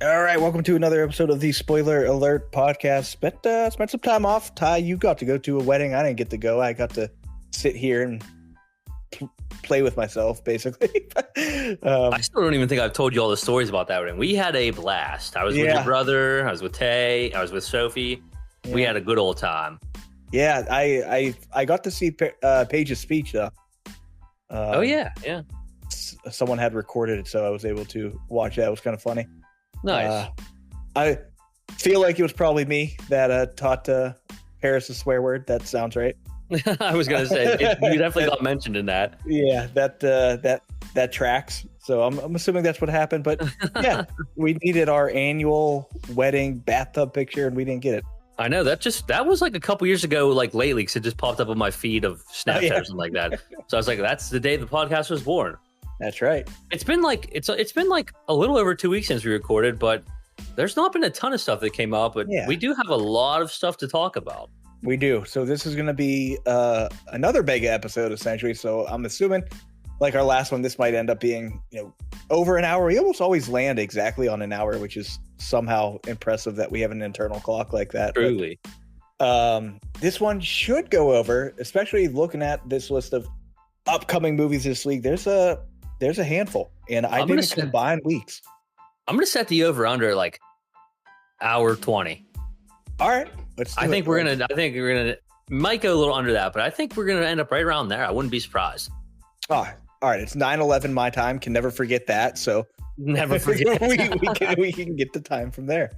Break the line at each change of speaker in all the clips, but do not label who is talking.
All right, welcome to another episode of the Spoiler Alert podcast. Spent some time off. Ty, you got to go to a wedding. I didn't get to go. I got to sit here and play with myself, basically.
I still don't even think I've told you all the stories about that wedding. We had a blast. I was with your brother. I was with Tay. I was with Sophie. Yeah. We had a good old time.
Yeah, I got to see Paige's speech though.
Oh yeah.
Someone had recorded it, so I was able to watch that. It was kind of funny.
Nice.
I feel like it was probably me that taught Paris a swear word. That sounds right.
I was gonna say you definitely got mentioned in that.
Yeah, that tracks. So I'm assuming that's what happened. But yeah, we needed our annual wedding bathtub picture, and we didn't get it.
I know that was like a couple years ago, like lately, because it just popped up on my feed of Snapchat or something like that. So I was like, that's the day the podcast was born.
That's right.
It's been like a little over 2 weeks since we recorded, but there's not been a ton of stuff that came out. But we do have a lot of stuff to talk about.
We do. So this is going to be another mega episode, essentially. So I'm assuming, like our last one, this might end up being over an hour. We almost always land exactly on an hour, which is somehow impressive that we have an internal clock like that.
Truly.
But, this one should go over, especially looking at this list of upcoming movies this week. There's a handful, and I didn't combine weeks.
I'm going to set the over under like hour 20.
All right.
I think we're going to might go a little under that, but I think we're going to end up right around there. I wouldn't be surprised.
Oh, all right. It's 9:11 my time. Can never forget that. So
never forget.
we can get the time from there.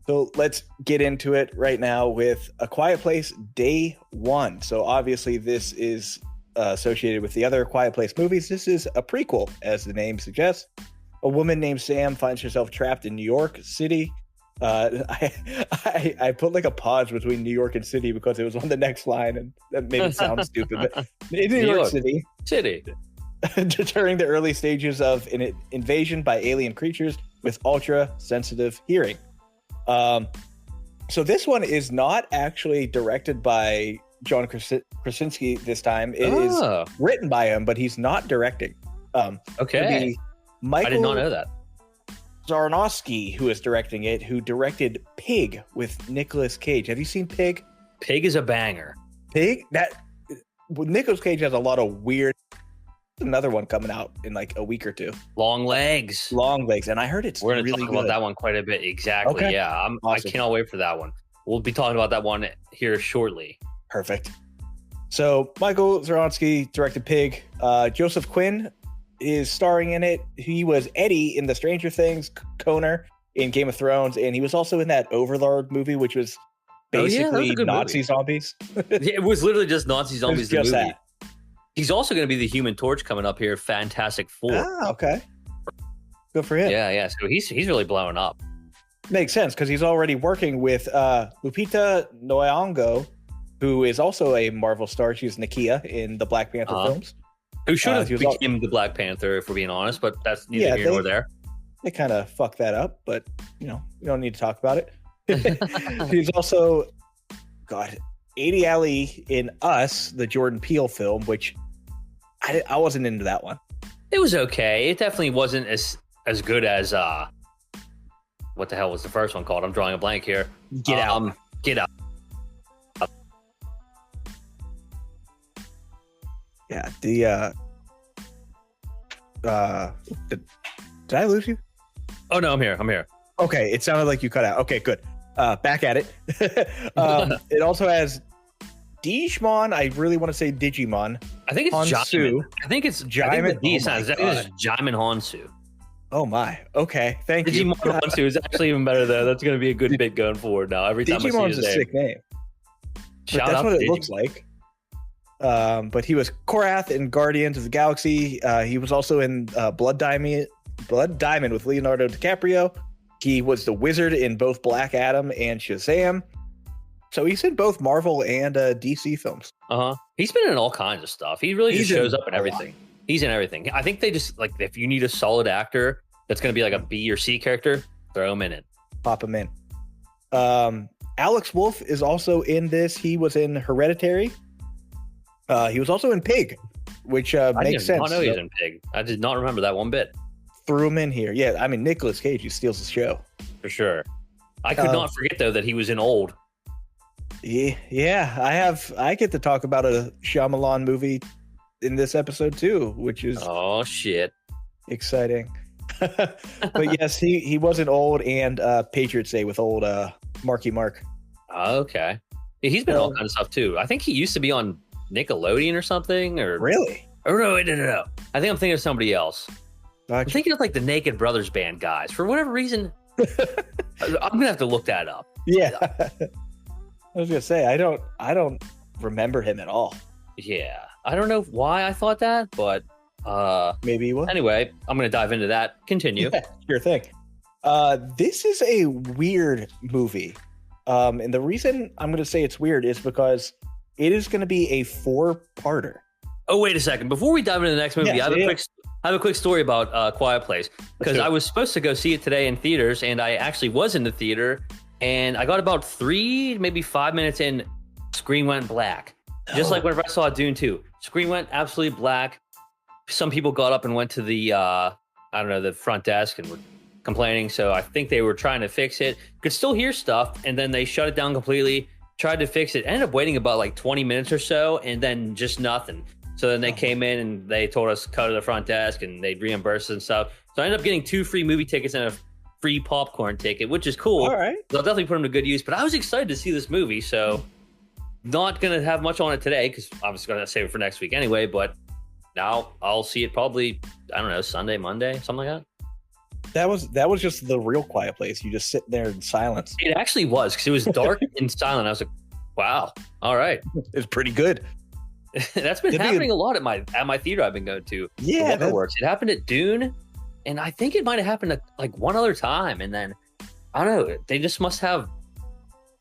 So let's get into it right now with A Quiet Place Day 1. So obviously this is associated with the other Quiet Place movies. This is a prequel, as the name suggests. A woman named Sam finds herself trapped in New York City. I put like a pause between New York and City because it was on the next line, and that made it sound stupid. But in New York City, during the early stages of an invasion by alien creatures with ultra sensitive hearing. So this one is not actually directed by John Krasinski this time. It is written by him, but he's not directing.
Okay. I did not know that.
Zarnowski, who is directing it, who directed Pig with Nicolas Cage. Have you seen Pig?
Pig is a banger.
Pig? Nicolas Cage has a lot of weird. Another one coming out in like a week or two.
Long Legs.
And I heard
We're
really
talk
good.
about that one quite a bit. Exactly. Okay. Yeah,
Awesome.
I cannot wait for that one. We'll be talking about that one here shortly.
Perfect. So Michael Zarnowski directed Pig. Joseph Quinn is starring in it. He was Eddie in the Stranger Things, Connor in Game of Thrones, and he was also in that Overlord movie, which was basically Nazi zombies.
It was literally just Nazi zombies.
Just that.
He's also going to be the Human Torch coming up here. Fantastic Four.
Ah, okay. Good for him.
Yeah. So he's really blowing up.
Makes sense because he's already working with Lupita Nyong'o, who is also a Marvel star. She's Nakia in the Black Panther films.
Who should have become the Black Panther, if we're being honest, but that's neither here nor there.
They kind of fucked that up, but we don't need to talk about it. He's also Adi Ali in Us, the Jordan Peele film, which I wasn't into that one.
It was okay. It definitely wasn't as good as what the hell was the first one called? I'm drawing a blank here.
Get Out.
Get Out.
Yeah, did I lose you?
Oh no, I'm here.
Okay, it sounded like you cut out. Okay, good. Back at it. It also has Digimon. I really want to say Digimon.
I think it's
Hansu.
I think it's Jaimin. It's Jaimin Hansu.
Oh my. Okay, thank you.
Digimon Hansu is actually even better though. That's going to be a good bit going forward now. Every time
Digimon's
I see
a sick name. That's what it looks like. But he was Korath in Guardians of the Galaxy. He was also in Blood Diamond with Leonardo DiCaprio. He was the Wizard in both Black Adam and Shazam. So he's in both Marvel and DC films.
He's been in all kinds of stuff. He really just shows up in everything. He's in everything. I think they just like if you need a solid actor that's going to be like a B or C character, throw him in it.
Pop him in. Alex Wolff is also in this. He was in Hereditary. He was also in Pig, which makes sense.
I know he was in Pig. I did not remember that one bit.
threw him in here. Yeah, I mean, Nicolas Cage, he steals the show.
For sure. I could not forget, though, that he was in Old.
Yeah, I get to talk about a Shyamalan movie in this episode, too, which is...
Oh, shit.
Exciting. But yes, he was in Old and Patriots Day with old Marky Mark.
Okay. Yeah, he's been all kinds of stuff, too. I think he used to be on Nickelodeon or something. Or
Really?
Oh, no. I think I'm thinking of somebody else.
Gotcha.
I'm thinking of like the Naked Brothers Band guys. For whatever reason, I'm going to have to look that up.
Yeah. I was going to say, I don't remember him at all.
Yeah. I don't know why I thought that, but
maybe he was.
Anyway, I'm going to dive into that. Continue.
Yeah, sure thing. This is a weird movie. And the reason I'm going to say it's weird is because it is going to be a 4-parter. Oh,
wait a second. Before we dive into the next movie, I have a quick story about Quiet Place, because I was supposed to go see it today in theaters, and I actually was in the theater, and I got about 3, maybe 5 minutes in, screen went black. Just like whenever I saw Dune 2. Screen went absolutely black. Some people got up and went to the, the front desk and were complaining, so I think they were trying to fix it. Could still hear stuff, and then they shut it down completely, tried to fix it, ended up waiting about like 20 minutes or so, and then just nothing. So then they came in and they told us to cut to the front desk and they'd reimburse us and stuff. So I ended up getting 2 free movie tickets and a free popcorn ticket, which is cool.
All right.
So I'll definitely put them to good use. But I was excited to see this movie, so not going to have much on it today because I was going to save it for next week anyway. But now I'll see it probably, I don't know, Sunday, Monday, something like that.
That was just the real Quiet Place. You just sit there in silence.
It actually was, because it was dark and silent. I was like, wow, all right.
It's pretty good.
That's been happening a lot at my theater I've been going to.
Yeah,
that works. It happened at Dune, and I think it might have happened at like one other time. And then I don't know. They just must have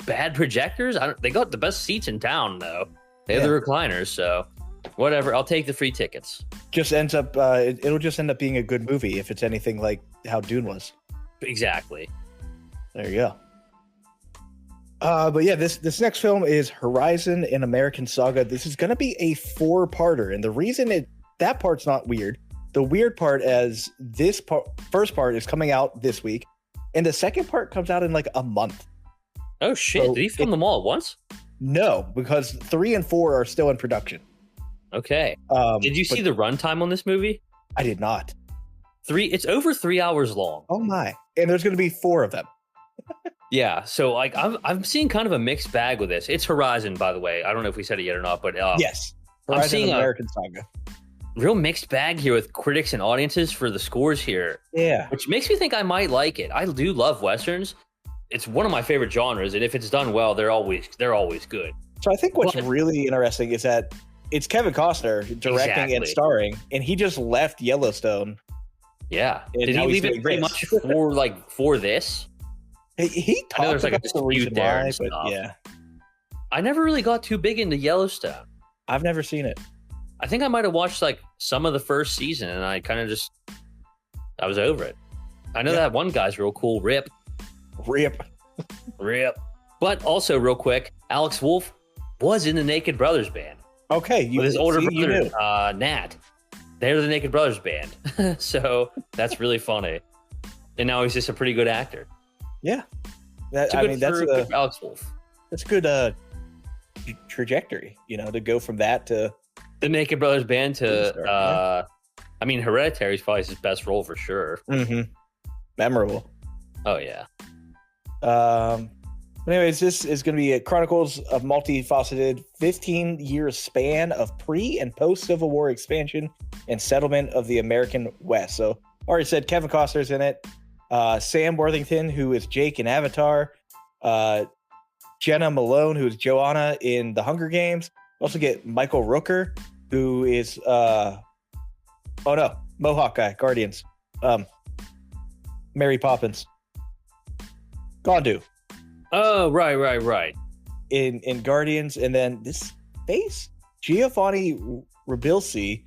bad projectors. They got the best seats in town though. They have the recliners, so whatever. I'll take the free tickets.
Just ends up. It'll just end up being a good movie if it's anything like how Dune was.
Exactly.
There you go. But yeah, this next film is Horizon: An American Saga. This is going to be a 4-parter, and the reason that part's not weird. The weird part is this first part is coming out this week, and the second part comes out in like a month.
Oh shit! So did he film them all at once?
No, because 3 and 4 are still in production.
Okay. Did you see the runtime on this movie?
I did not.
It's over 3 hours long.
Oh my! And there's going to be 4 of them.
Yeah, so like I'm seeing kind of a mixed bag with this. It's Horizon, by the way. I don't know if we said it yet or not, but
yes, Horizon, I'm seeing American Saga.
Real mixed bag here with critics and audiences for the scores here.
Yeah,
which makes me think I might like it. I do love westerns. It's one of my favorite genres, and if it's done well, they're always good.
So I think what's really interesting is that it's Kevin Costner directing and starring, and he just left Yellowstone.
Yeah, did he leave it pretty much for this?
He talked about the reason why, but yeah.
I never really got too big into Yellowstone.
I've never seen it.
I think I might have watched like some of the first season, and I kind of I was over it. I know that one guy's real cool, Rip. But also, real quick, Alex Wolff was in the Naked Brothers Band.
Okay,
with his older brother, Nat. They're the Naked Brothers Band, so that's really funny. And now he's just a pretty good actor.
Yeah,
that's Alex Wolff.
That's a good trajectory, to go from that to
the Naked Brothers Band to. I mean, Hereditary is probably his best role for sure.
Mm-hmm. Memorable.
Oh yeah.
Anyways, this is going to be a chronicles of multifaceted 15-year span of pre and post Civil War expansion and settlement of the American West. So, already said Kevin Costner's in it. Sam Worthington, who is Jake in Avatar, Jenna Malone, who is Joanna in The Hunger Games. Also get Michael Rooker, who is Mohawk guy, Guardians. Mary Poppins. Gondu.
Oh, right.
In Guardians, and then this face, Giovanni Ribisi.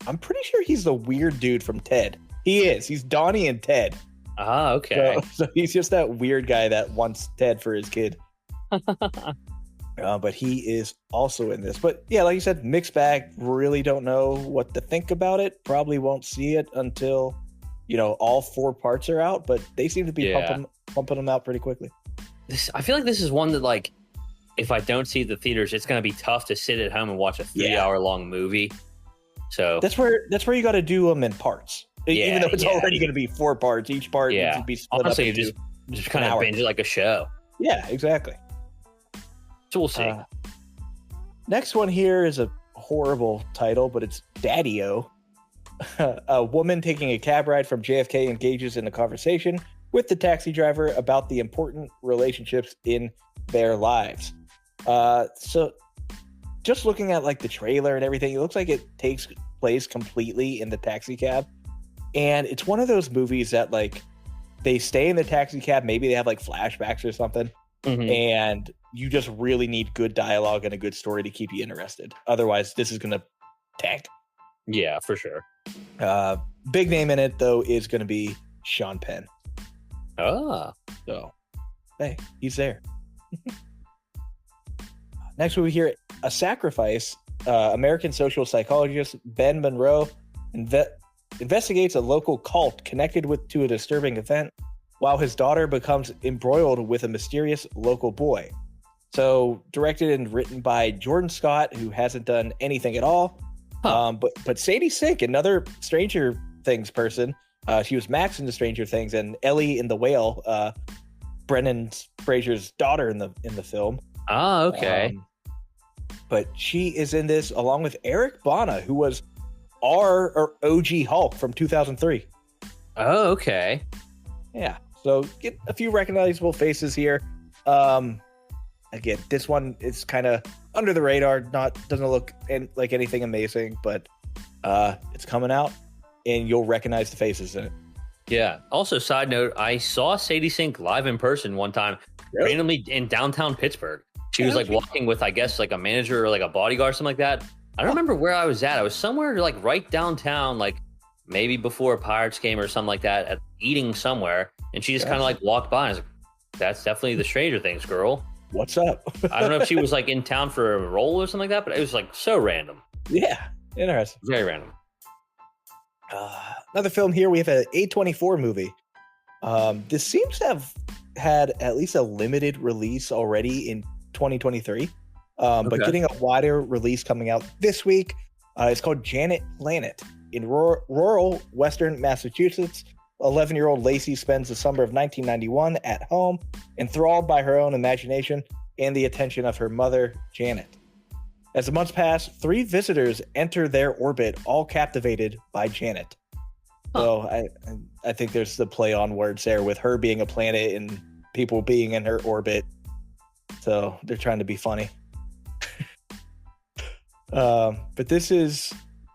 I'm pretty sure he's the weird dude from Ted. He is. He's Donnie and Ted.
Ah, okay.
So he's just that weird guy that wants Ted for his kid. But he is also in this. But yeah, like you said, mixed bag. Really don't know what to think about it. Probably won't see it until all 4 parts are out, but they seem to be pumping them out pretty quickly.
I feel like this is one that, like, if I don't see the theaters, it's going to be tough to sit at home and watch a 3-hour long movie. So
that's where you got to do them in parts. Even though it's already going to be 4 parts, each part needs to be split
Honestly,
up.
Just kind of binge it like a show.
Yeah, exactly.
So we'll see.
Next one here is a horrible title, but it's Daddy-O. A woman taking a cab ride from JFK engages in a conversation with the taxi driver about the important relationships in their lives. So just looking at like the trailer and everything, it looks like it takes place completely in the taxi cab. And it's one of those movies that like they stay in the taxi cab. Maybe they have like flashbacks or something. Mm-hmm. And you just really need good dialogue and a good story to keep you interested. Otherwise, this is going to tank.
Yeah, for sure.
Big name in it, though, is going to be Sean Penn.
So,
hey, he's there. Next, we hear A Sacrifice. American social psychologist Ben Monroe investigates a local cult connected to a disturbing event, while his daughter becomes embroiled with a mysterious local boy. So, directed and written by Jordan Scott, who hasn't done anything at all. But Sadie Sink, another Stranger Things person, she was Max in the Stranger Things, and Ellie in The Whale, Brendan Fraser's daughter in the film.
Oh, okay.
But she is in this along with Eric Bana, who was our OG Hulk from 2003.
Oh, okay.
Yeah. So get a few recognizable faces here. Again, this one is kind of under the radar. Doesn't look like anything amazing, but it's coming out, and you'll recognize the faces in it.
Yeah. Also, side note, I saw Sadie Sink live in person one time, randomly in downtown Pittsburgh. She was like walking with, I guess, like a manager or like a bodyguard or something like that. I don't remember where I was at. I was somewhere like right downtown, like maybe before a Pirates game or something like that, eating somewhere. And she just kind of like walked by. And I was like, that's definitely the Stranger Things girl.
What's up?
I don't know if she was like in town for a role or something like that, but it was like so random.
Yeah. Interesting.
Very random.
Another film here. We have an A24 movie. This seems to have had at least a limited release already in 2023, but getting a wider release coming out this week. It's called Janet Planet. In rural Western Massachusetts, 11-year-old Lacey spends the summer of 1991 at home, enthralled by her own imagination and the attention of her mother, Janet. As the months pass, 3 visitors enter their orbit, all captivated by Janet. So I think there's the play on words there with her being a planet and people being in her orbit. So they're trying to be funny. But this is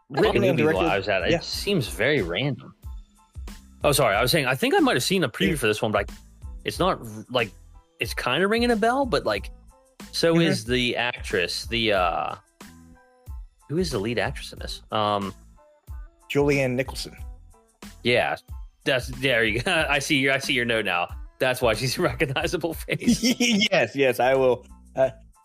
written and directed.
It seems very random. Oh, sorry. I was saying, I think I might have seen a preview for this one, but it's not like, it's kind of ringing a bell, but like, so is the actress, who is the lead actress in this?
Julianne Nicholson. Yeah.
There you go. I see your note now. That's why she's a recognizable face.
yes, I will.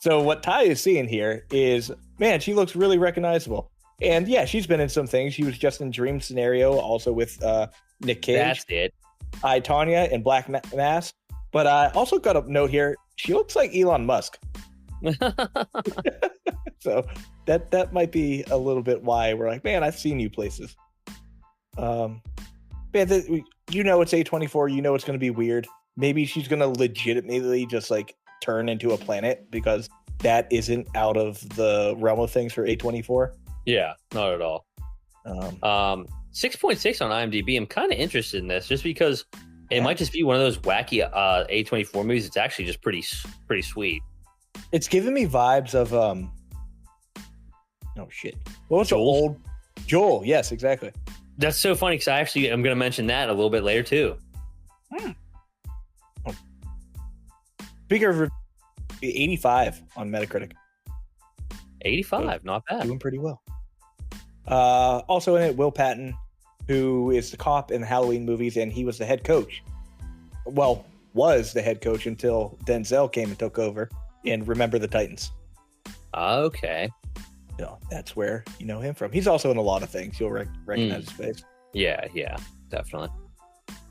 So what Ty is seeing here is, man, she looks really recognizable. And yeah, she's been in some things. She was just in Dream Scenario, also with Nick Cage.
That's it.
I, Tonya in Black Mass. But I also got a note here. She looks like Elon Musk. So that might be a little bit why we're like, man, I've seen you places. Man, it's A24. You know it's going to be weird. Maybe she's going to legitimately just like turn into a planet, because that isn't out of the realm of things for A24.
Yeah, not at all. 6.6 on IMDb. I'm kind of interested in this just because it might just be one of those wacky A24 movies. It's actually just pretty sweet.
It's giving me vibes of oh shit. What was the old Joel? Yes, exactly.
That's so funny because I'm going to mention that a little bit later too.
Speaking of 85 on Metacritic.
85, not bad.
Doing pretty well. Also in it, Will Patton, who is the cop in the Halloween movies, and he was the head coach. Well, was the head coach until Denzel came and took over in Remember the Titans.
Okay.
That's where you know him from. He's also in a lot of things. You'll recognize his face.
Yeah. Definitely.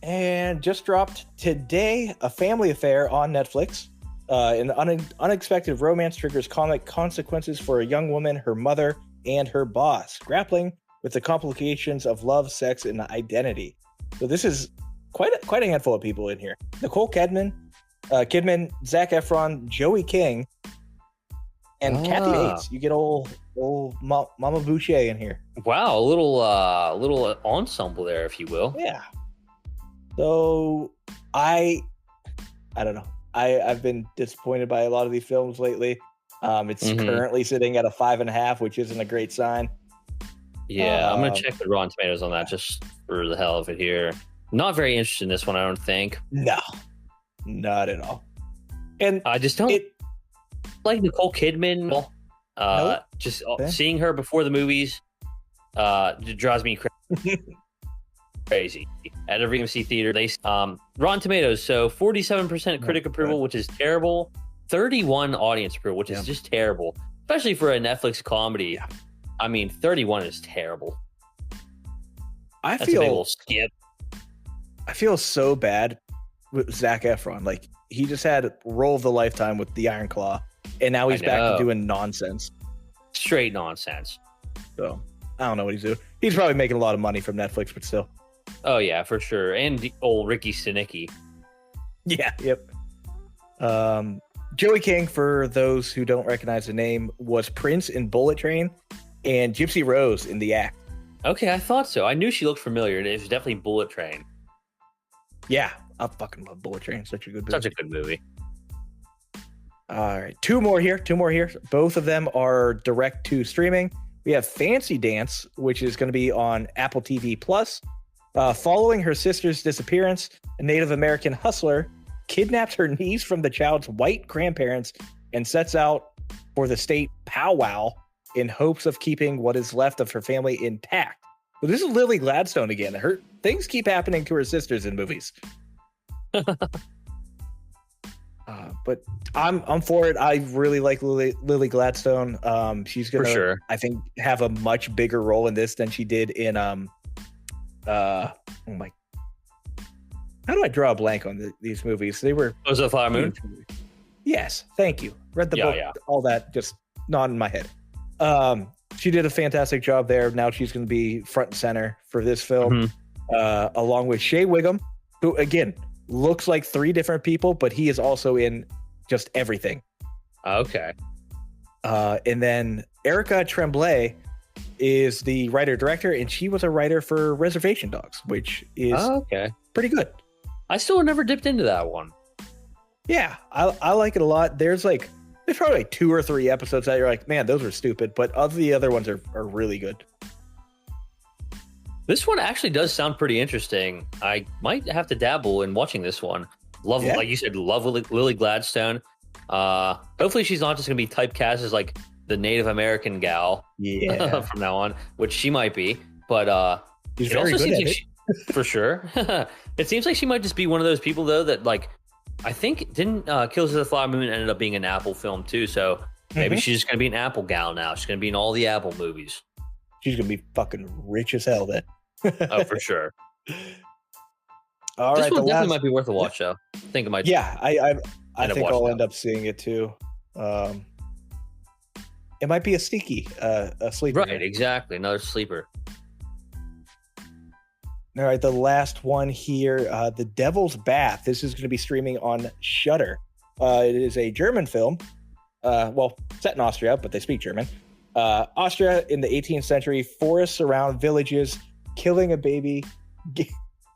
And just dropped today, A Family Affair on Netflix. An unexpected romance triggers comic consequences for a young woman, her mother, and her boss, grappling with the complications of love, sex, and identity. So this is quite a handful of people in here. Nicole Kidman, Zac Efron, Joey King, and Kathy Bates. You get old Mama Boucher in here.
Wow, a little ensemble there, if you will.
Yeah. So I don't know. I've been disappointed by a lot of these films lately. It's currently sitting at a 5.5, which isn't a great sign.
Yeah, I'm gonna check the Rotten Tomatoes on that just for the hell of it here. Not very interested in this one, I don't think.
No, not at all. And
I just don't like Nicole Kidman.
Nope.
Just seeing her before the movies drives me crazy. At every AMC theater, they Rotten Tomatoes, so 47% critic approval, which is terrible. 31 audience approval, which is just terrible, especially for a Netflix comedy.
Yeah.
I mean, 31 is terrible.
That's
a big little skip.
I feel so bad with Zac Efron. Like, he just had role of the lifetime with the Iron Claw, and now he's back to doing nonsense.
Straight nonsense.
So I don't know what he's doing. He's probably making a lot of money from Netflix, but still.
Oh yeah, for sure. And the old Ricky Stenicki.
Yeah. Yep. Joey King, for those who don't recognize the name, was Prince in Bullet Train and Gypsy Rose in The Act.
Okay, I thought so. I knew she looked familiar. It was definitely Bullet Train.
Yeah, I fucking love Bullet Train. Such a good movie.
Such a good movie.
All right, two more here. Both of them are direct to streaming. We have Fancy Dance, which is going to be on Apple TV Plus. Following her sister's disappearance, a Native American hustler kidnaps her niece from the child's white grandparents and sets out for the state powwow in hopes of keeping what is left of her family intact. So this is Lily Gladstone again. Her things keep happening to her sisters in movies. But I'm for it. I really like Lily Gladstone. She's gonna,
for sure,
I think, have a much bigger role in this than she did in how do I draw a blank on these movies? They were
Was it Flower Moon?
Yes, thank you. Read the book, all that, just not in my head. She did a fantastic job there. Now she's going to be front and center for this film, along with Shea Whigham, who again looks like three different people, but he is also in just everything.
Okay.
And then Erica Tremblay is the writer-director, and she was a writer for Reservation Dogs, which is pretty good.
I still never dipped into that one.
Yeah, I like it a lot. There's probably like 2 or 3 episodes that you're like, man, those were stupid, but all the other ones are really good.
This one actually does sound pretty interesting. I might have to dabble in watching this one. Like you said, love Lily Gladstone. Hopefully she's not just going to be typecast as like the Native American gal from now on, which she might be. But
she's very good at it.
For sure. It seems like she might just be one of those people, though, that like, I think didn't Killers of the Flower Moon ended up being an Apple film too. So maybe she's just going to be an Apple gal now. She's going to be in all the Apple movies.
She's going to be fucking rich as hell then.
Oh, for sure.
All
this
right,
one definitely might be worth a watch, though. I think it might.
Yeah, I think I'll end up seeing it too. It might be a sneaky, a sleeper.
Right, exactly. Another sleeper.
All right, the last one here, The Devil's Bath. This is going to be streaming on Shudder. It is a German film. Set in Austria, but they speak German. Austria in the 18th century, forests around villages, killing a baby,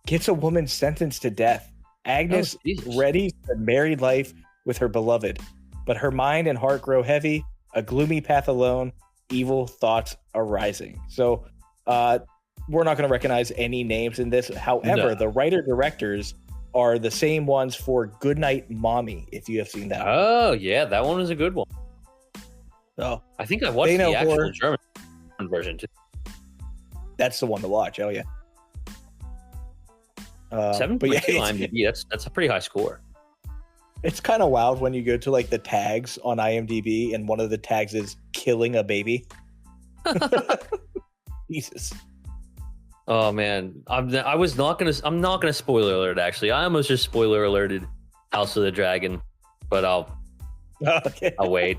gets a woman sentenced to death. Agnes readies a married life with her beloved, but her mind and heart grow heavy, a gloomy path alone, evil thoughts arising. So, we're not going to recognize any names in this. However, the writer-directors are the same ones for Goodnight Mommy, if you have seen that.
Oh, yeah, that one was a good one.
So
I think I watched the actual German version, too.
That's the one to watch. Oh, yeah.
7.2 IMDb. That's a pretty high score.
It's kind of wild when you go to like the tags on IMDb, and one of the tags is killing a baby. Jesus.
Oh man, I'm not gonna spoiler alert. Actually, I almost just spoiler alerted House of the Dragon, but I'll wait.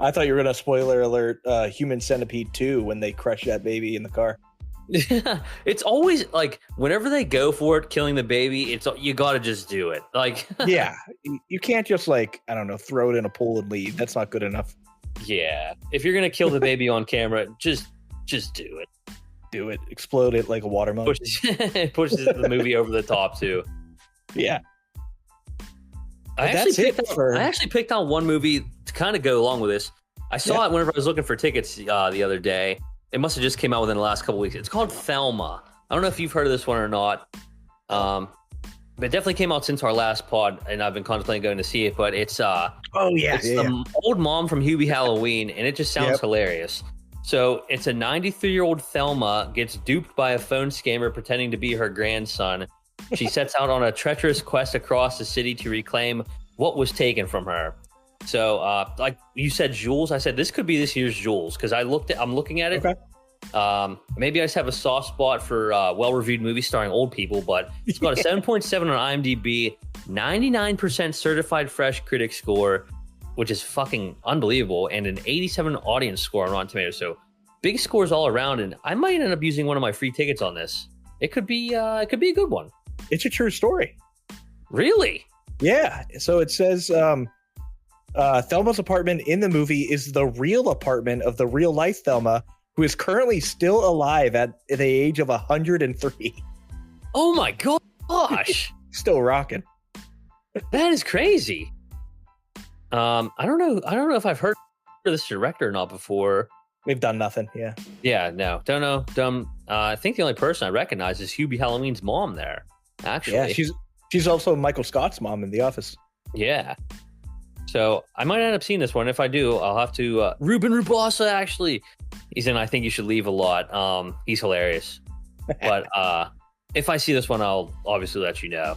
I thought you were gonna spoiler alert Human Centipede 2 when they crush that baby in the car.
Yeah, it's always like whenever they go for it, killing the baby. You got to just do it. Like,
yeah, you can't just like, I don't know, throw it in a pool and leave. That's not good enough.
Yeah, if you're gonna kill the baby on camera, just do it.
Do it. Explode it like a watermelon.
Pushes the movie over the top too.
Yeah.
I actually picked out one movie to kind of go along with this. I saw it whenever I was looking for tickets the other day. It must have just came out within the last couple weeks. It's called Thelma. I don't know if you've heard of this one or not. But it definitely came out since our last pod, and I've been contemplating going to see it. But it's the old mom from Hubie Halloween, and it just sounds hilarious. So it's a 93-year-old Thelma gets duped by a phone scammer pretending to be her grandson. She sets out on a treacherous quest across the city to reclaim what was taken from her. So, like you said, Jules, I said this could be this year's Jules because I'm looking at it. Okay. Maybe I just have a soft spot for well-reviewed movies starring old people, but it's got a 7.7 on IMDb, 99% certified fresh critic score, which is fucking unbelievable, and an 87 audience score on Rotten Tomatoes. So big scores all around, and I might end up using one of my free tickets on this. It could be a good one.
It's a true story.
Really?
Yeah. So it says Thelma's apartment in the movie is the real apartment of the real life Thelma, who is currently still alive at the age of 103.
Oh my gosh.
Still rocking.
That is crazy. I don't know if I've heard of this director or not before.
We've done nothing. Yeah.
Yeah. No. Don't know. I think the only person I recognize is Hubie Halloween's mom there. Actually.
Yeah. She's also Michael Scott's mom in The Office.
Yeah. So I might end up seeing this one. If I do, I'll have to. Ruben Rubasa, actually, he's in I Think You Should Leave a lot. He's hilarious. But if I see this one, I'll obviously let you know.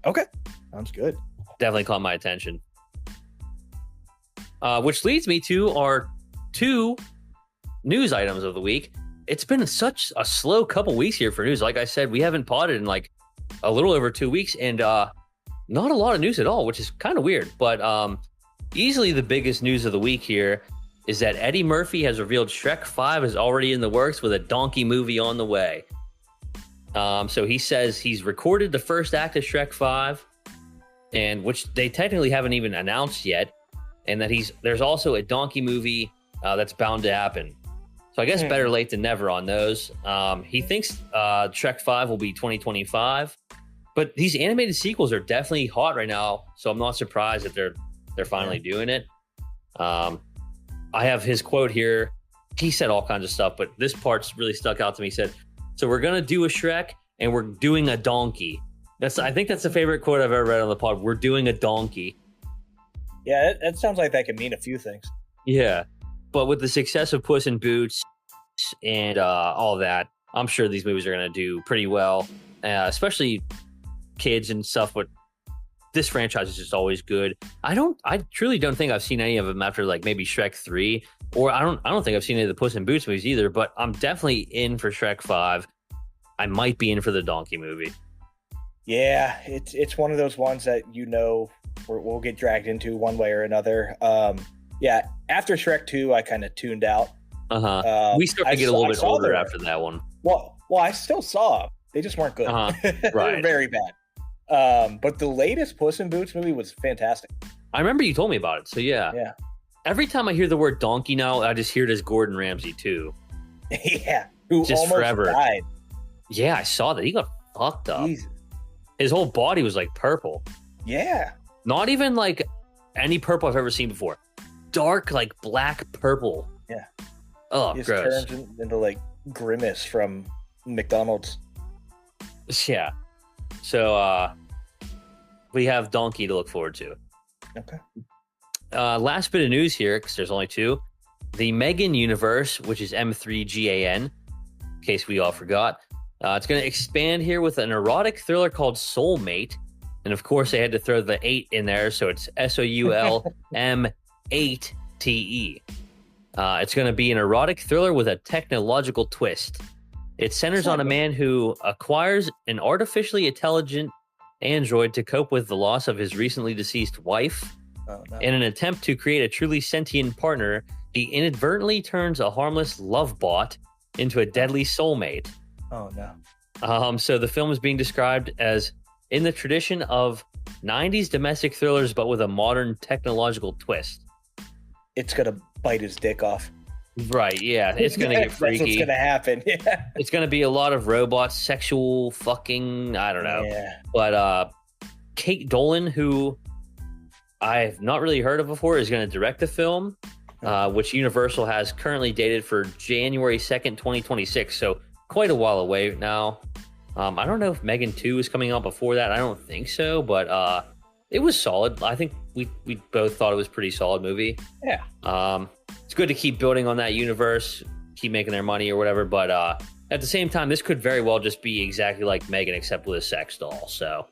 Okay. Sounds good.
Definitely caught my attention. Which leads me to our 2 news items of the week. It's been such a slow couple weeks here for news. Like I said, we haven't podded in like a little over 2 weeks, and not a lot of news at all, which is kind of weird. But easily the biggest news of the week here is that Eddie Murphy has revealed Shrek 5 is already in the works with a donkey movie on the way. So he says he's recorded the first act of Shrek 5, and which they technically haven't even announced yet, and that there's also a donkey movie that's bound to happen. So I guess better late than never on those. He thinks Shrek 5 will be 2025. But these animated sequels are definitely hot right now, so I'm not surprised that they're finally doing it. I have his quote here. He said all kinds of stuff, but this part's really stuck out to me. He said, "So we're gonna do a Shrek, and we're doing a donkey." I think that's the favorite quote I've ever read on the pod. We're doing a donkey.
Yeah, that sounds like that could mean a few things.
Yeah, but with the success of Puss in Boots and all that, I'm sure these movies are gonna do pretty well, especially kids and stuff. But this franchise is just always good. I truly don't think I've seen any of them after like maybe Shrek 3, or I don't think I've seen any of the Puss in Boots movies either, but I'm definitely in for Shrek 5. I might be in for the donkey movie.
Yeah, it's one of those ones that we'll get dragged into one way or another. Yeah, after Shrek 2 I kind of tuned out.
We started to get a little bit older after that one.
Well, I still saw them. They just weren't good.
Right.
They were very bad. But the latest Puss in Boots movie was fantastic.
I remember you told me about it. So yeah. Every time I hear the word donkey now, I just hear it as Gordon Ramsay too.
Yeah, who
just
almost
forever
died.
Yeah, I saw that. He got fucked up.
Jesus.
His whole body was like purple.
Yeah.
Not even like any purple I've ever seen before. Dark, like black purple.
Yeah.
Oh,
he
gross.
Turns into like Grimace from McDonald's.
Yeah. So we have Donkey to look forward to.
Okay.
Last bit of news here, because there's only 2. The Megan universe, which is M3GAN, in case we all forgot. It's going to expand here with an erotic thriller called Soulmate. And of course, they had to throw the 8 in there, so it's SOULM8TE. It's going to be an erotic thriller with a technological twist. It centers on a man who acquires an artificially intelligent android to cope with the loss of his recently deceased wife.
Oh, no.
In an attempt to create a truly sentient partner, he inadvertently turns a harmless love bot into a deadly soulmate.
Oh, no.
So the film is being described as in the tradition of 90s domestic thrillers, but with a modern technological twist.
It's going to bite his dick off.
Right, yeah. It's going to get freaky.
That's what's going to happen. Yeah.
It's going to be a lot of robots, sexual fucking, I don't know.
Yeah.
But Kate Dolan, who I've not really heard of before, is going to direct the film, which Universal has currently dated for January 2nd, 2026. So quite a while away now. I don't know if Megan 2 is coming out before that. I don't think so, but it was solid. I think we both thought it was a pretty solid movie.
Yeah.
It's good to keep building on that universe, keep making their money or whatever. But at the same time, this could very well just be exactly like Megan, except with a sex doll. So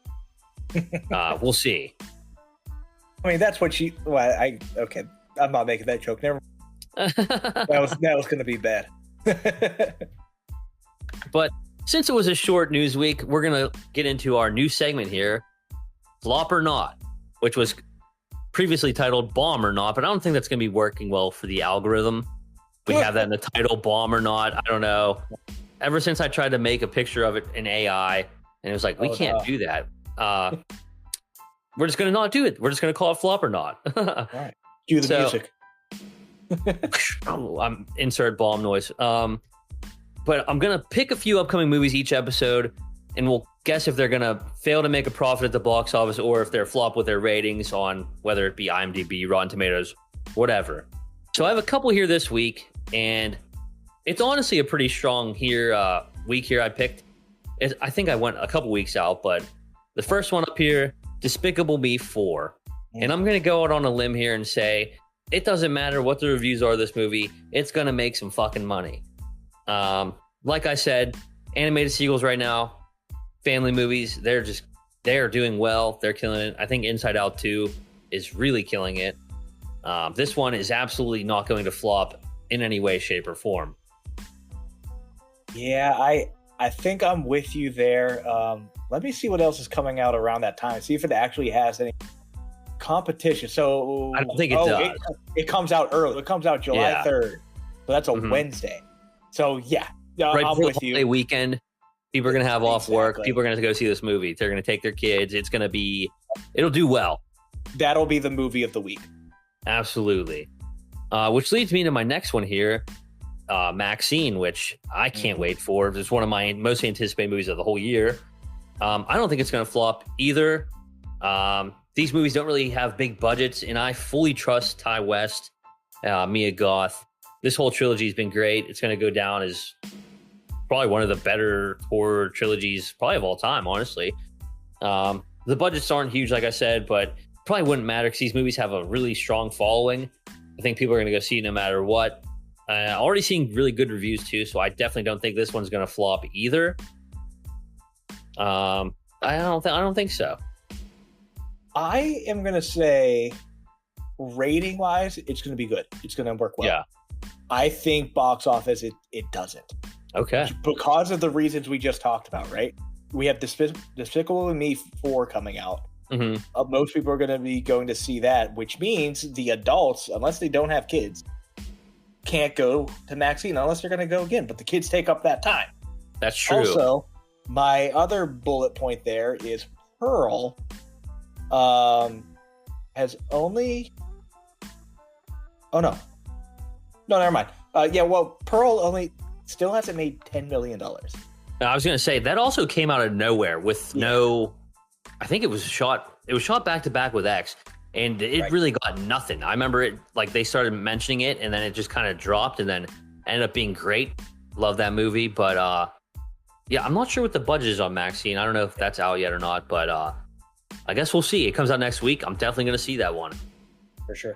we'll see.
I mean, that's what she. Well, okay. I'm not making that joke. Never. That was going to be bad.
But since it was a short news week, we're going to get into our new segment here, Flop or Not, which was previously titled Bomb or Not, but I don't think that's going to be working well for the algorithm. We have that in the title, Bomb or Not. I don't know. Ever since I tried to make a picture of it in AI, and it was like, we can't do that. We're just going to not do it. We're just going to call it Flop or Not.
All right. Cue the music.
I'm insert bomb noise. But I'm going to pick a few upcoming movies each episode, and we'll guess if they're going to fail to make a profit at the box office or if they're flop with their ratings on whether it be IMDb, Rotten Tomatoes, whatever. So I have a couple here this week, and it's honestly a pretty strong week here I picked. I think I went a couple weeks out, but the first one up here, Despicable Me 4. And I'm going to go out on a limb here and say, it doesn't matter what the reviews are of this movie, it's going to make some fucking money. Like I said, animated sequels right now, family movies, they're doing well. They're killing it. I think Inside Out 2 is really killing it. This one is absolutely not going to flop in any way, shape, or form.
Yeah, I think I'm with you there. Let me see what else is coming out around that time. See if it actually has any competition. So
I don't think it does.
It comes out early. It comes out July 3rd. So that's a Wednesday. So yeah,
right
I'm
before
with
the
you.
Weekend, people are going to have off work. People are going to go see this movie. They're going to take their kids. It'll do well.
That'll be the movie of the week.
Absolutely. Which leads me to my next one here, Maxine, which I can't wait for. It's one of my most anticipated movies of the whole year. I don't think it's going to flop either. These movies don't really have big budgets, and I fully trust Ty West, Mia Goth. This whole trilogy has been great. It's going to go down as probably one of the better horror trilogies probably of all time, honestly. The budgets aren't huge, like I said, but probably wouldn't matter because these movies have a really strong following. I think people are going to go see it no matter what. Already seeing really good reviews too, so I definitely don't think this one's going to flop either. I don't think so.
I am going to say, rating wise, it's going to be good. It's going to work well. Yeah. I think box office, it doesn't.
Okay.
Because of the reasons we just talked about, right? We have Despicable Me 4 coming out. Mm-hmm. Most people are going to be going to see that, which means the adults, unless they don't have kids, can't go to Maxine unless they're going to go again. But the kids take up that time.
That's true.
Also, my other bullet point there is Pearl has only... Oh, no. No, never mind. Pearl only still hasn't made $10 million.
I was going to say, that also came out of nowhere with no... I think it was shot back to back with X, and it really got nothing. I remember it, like they started mentioning it, and then it just kind of dropped, and then ended up being great. Love that movie, but I'm not sure what the budget is on Maxine. I don't know if that's out yet or not, but I guess we'll see. It comes out next week. I'm definitely going to see that one.
For sure.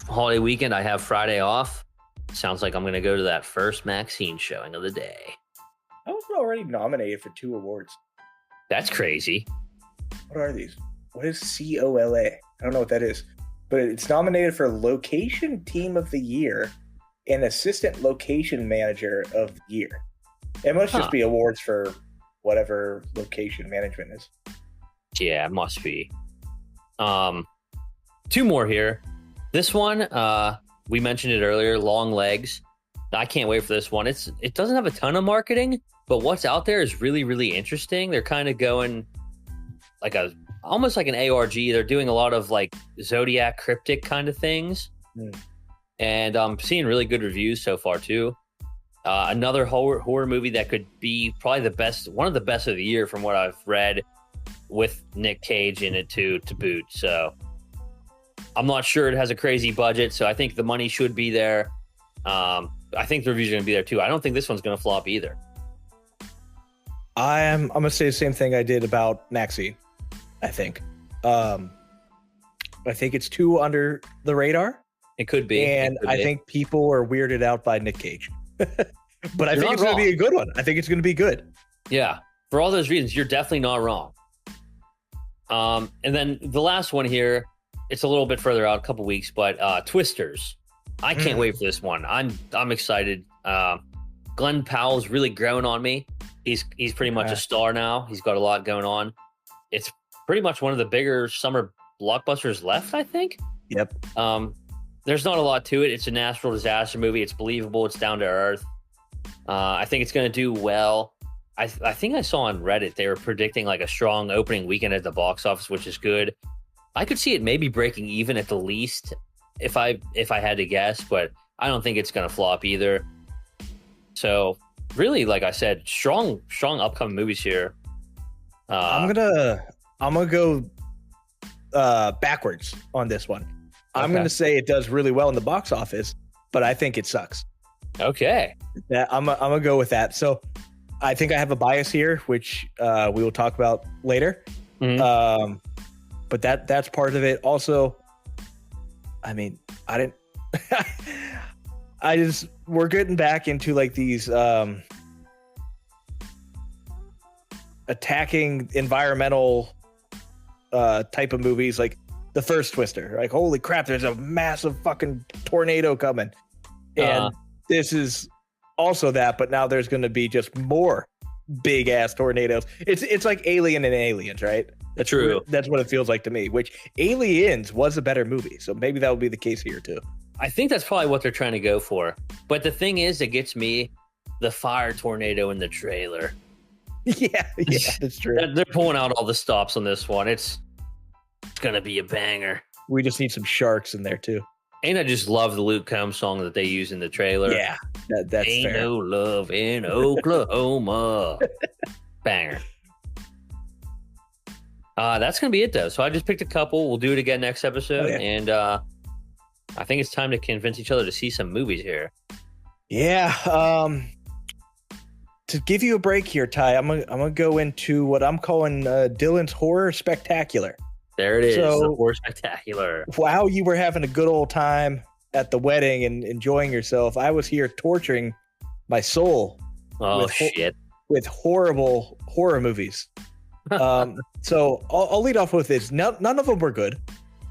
Holiday weekend, I have Friday off. Sounds like I'm going to go to that first Maxine showing of the day.
I was already nominated for 2 awards.
That's crazy.
What are these? What is COLA? I don't know what that is. But it's nominated for Location Team of the Year and Assistant Location Manager of the Year. It must just be awards for whatever location management is.
Yeah, it must be. Two more here. This one, we mentioned it earlier, Long Legs. I can't wait for this one. It doesn't have a ton of marketing, but what's out there is really, really interesting. They're kind of going like almost like an ARG. They're doing a lot of like Zodiac cryptic kind of things. And I'm seeing really good reviews so far too. Another horror movie that could be probably one of the best of the year from what I've read, with Nick Cage in it to boot. So I'm not sure it has a crazy budget, so I think the money should be there. I think the reviews are going to be there too. I don't think this one's going to flop either.
I'm going to say the same thing I did about Maxine. I think it's too under the radar.
It could be,
and I think people are weirded out by Nick Cage. But I think it's going to be a good one. I think it's going to be good.
Yeah, for all those reasons, you're definitely not wrong. And then the last one here, it's a little bit further out, a couple weeks, but Twisters. I can't wait for this one. I'm excited. Glenn Powell's really grown on me. He's pretty much a star now. He's got a lot going on. It's pretty much one of the bigger summer blockbusters left, I think.
Yep.
There's not a lot to it. It's a natural disaster movie. It's believable. It's down to earth. I think it's going to do well. I think I saw on Reddit they were predicting like a strong opening weekend at the box office, which is good. I could see it maybe breaking even at the least if I had to guess, but I don't think it's going to flop either. So really, like I said, strong upcoming movies here.
I'm gonna go backwards on this one. Okay. I'm gonna say it does really well in the box office, but I think it sucks.
Okay.
I'm gonna go with that. So I think I have a bias here, which we will talk about later. Mm-hmm. But that's part of it. Also, I mean, we're getting back into like these attacking environmental type of movies, like the first Twister. Like, holy crap, there's a massive fucking tornado coming. And this is also that, but now there's going to be just more big ass tornadoes. It's like Alien and Aliens, right? That's true. That's what it feels like to me, which Aliens was a better movie. So maybe that will be the case here too.
I think that's probably what they're trying to go for. But the thing is, it gets me the fire tornado in the trailer.
Yeah, that's true.
They're pulling out all the stops on this one. It's going to be a banger.
We just need some sharks in there too.
And I just love the Luke Combs song that they use in the trailer.
Yeah, that's
Ain't
fair.
No love in Oklahoma. Banger. That's going to be it, though. So I just picked a couple. We'll do it again next episode. Oh, yeah. And I think it's time to convince each other to see some movies here.
Yeah. To give you a break here, Ty, I'm gonna go into what I'm calling Dylan's Horror Spectacular.
There it is, the Horror Spectacular.
While you were having a good old time at the wedding and enjoying yourself, I was here torturing my soul.
Oh, shit.
With horrible horror movies. So I'll lead off with this. None of them were good.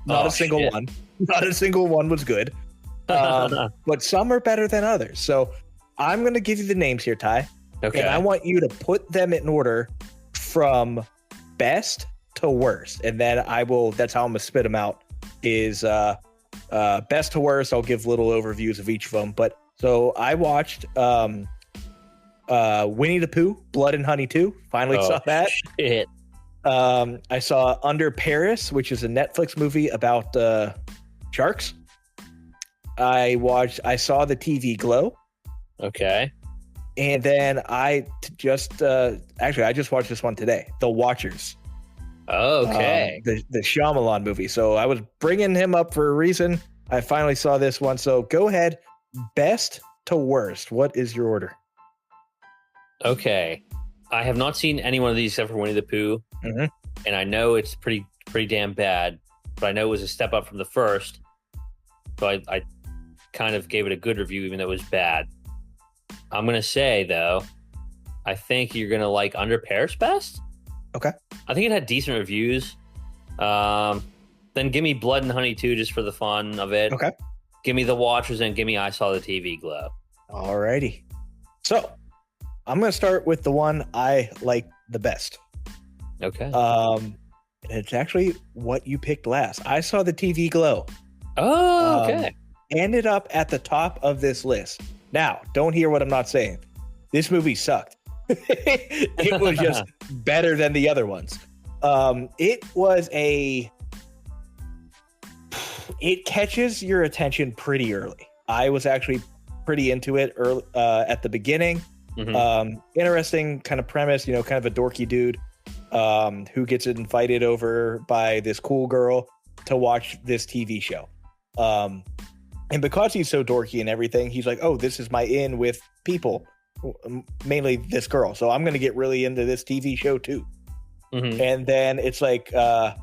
Not a single one. Not a single one was good. But some are better than others. So I'm going to give you the names here, Ty.
Okay.
And I want you to put them in order from best to worst. And then that's how I'm going to spit them out is best to worst. I'll give little overviews of each of them. But so I watched Winnie the Pooh, Blood and Honey 2. Finally saw that.
Shit.
I saw Under Paris, which is a Netflix movie about sharks. I saw the TV Glow.
Okay.
And then I just watched this one today, The Watchers.
Okay.
The Shyamalan movie. So I was bringing him up for a reason. I finally saw this one. So go ahead. Best to worst. What is your order?
Okay. I have not seen any one of these except for Winnie the Pooh.
Mm-hmm.
And I know it's pretty damn bad, but I know it was a step up from the first. So I kind of gave it a good review, even though it was bad. I'm going to say, though, I think you're going to like Under Paris best.
Okay.
I think it had decent reviews. Then give me Blood and Honey 2 just for the fun of it.
Okay.
Give me The Watchers and give me I Saw the TV Glow.
Alrighty. So I'm going to start with the one I like the best.
Okay.
It's actually what you picked last. I saw the TV Glow.
Oh, okay.
Ended up at the top of this list. Now, don't hear what I'm not saying. This movie sucked. It was just better than the other ones. It catches your attention pretty early. I was actually pretty into it early, at the beginning. Mm-hmm. Interesting kind of premise, kind of a dorky dude who gets invited over by this cool girl to watch this TV show. And because he's so dorky and everything, he's like, oh, this is my in with people, mainly this girl. So I'm going to get really into this TV show too. Mm-hmm. And then it's like the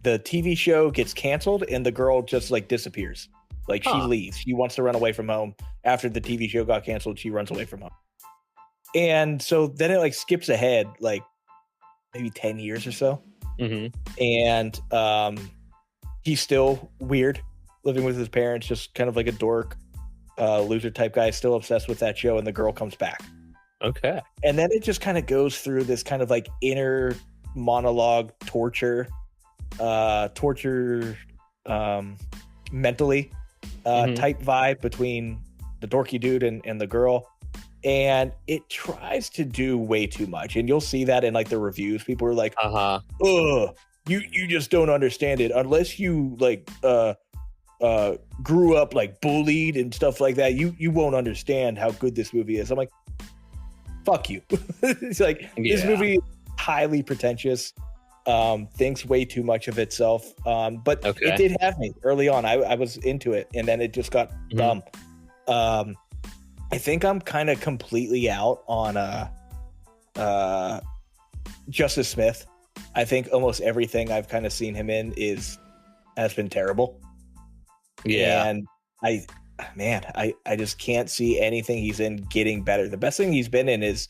TV show gets canceled and the girl just like disappears. Like she leaves. She wants to run away from home. After the TV show got canceled, she runs away from home. And so then it like skips ahead like maybe 10 years or so. Mm-hmm. And he's still weird, living with his parents, just kind of like a dork, loser type guy, still obsessed with that show. And the girl comes back.
Okay.
And then it just kind of goes through this kind of like inner monologue torture mentally type vibe between the dorky dude and the girl. And it tries to do way too much. And you'll see that in like the reviews. People are like, you just don't understand it unless you like grew up like bullied and stuff like that. You won't understand how good this movie is. I'm like, fuck you. It's like this movie is highly pretentious, thinks way too much of itself. But it did have me early on. I was into it, and then it just got dumb. I think I'm kind of completely out on Justice Smith. I think almost everything I've kind of seen him in has been terrible. Yeah. And I just can't see anything he's in getting better. The best thing he's been in is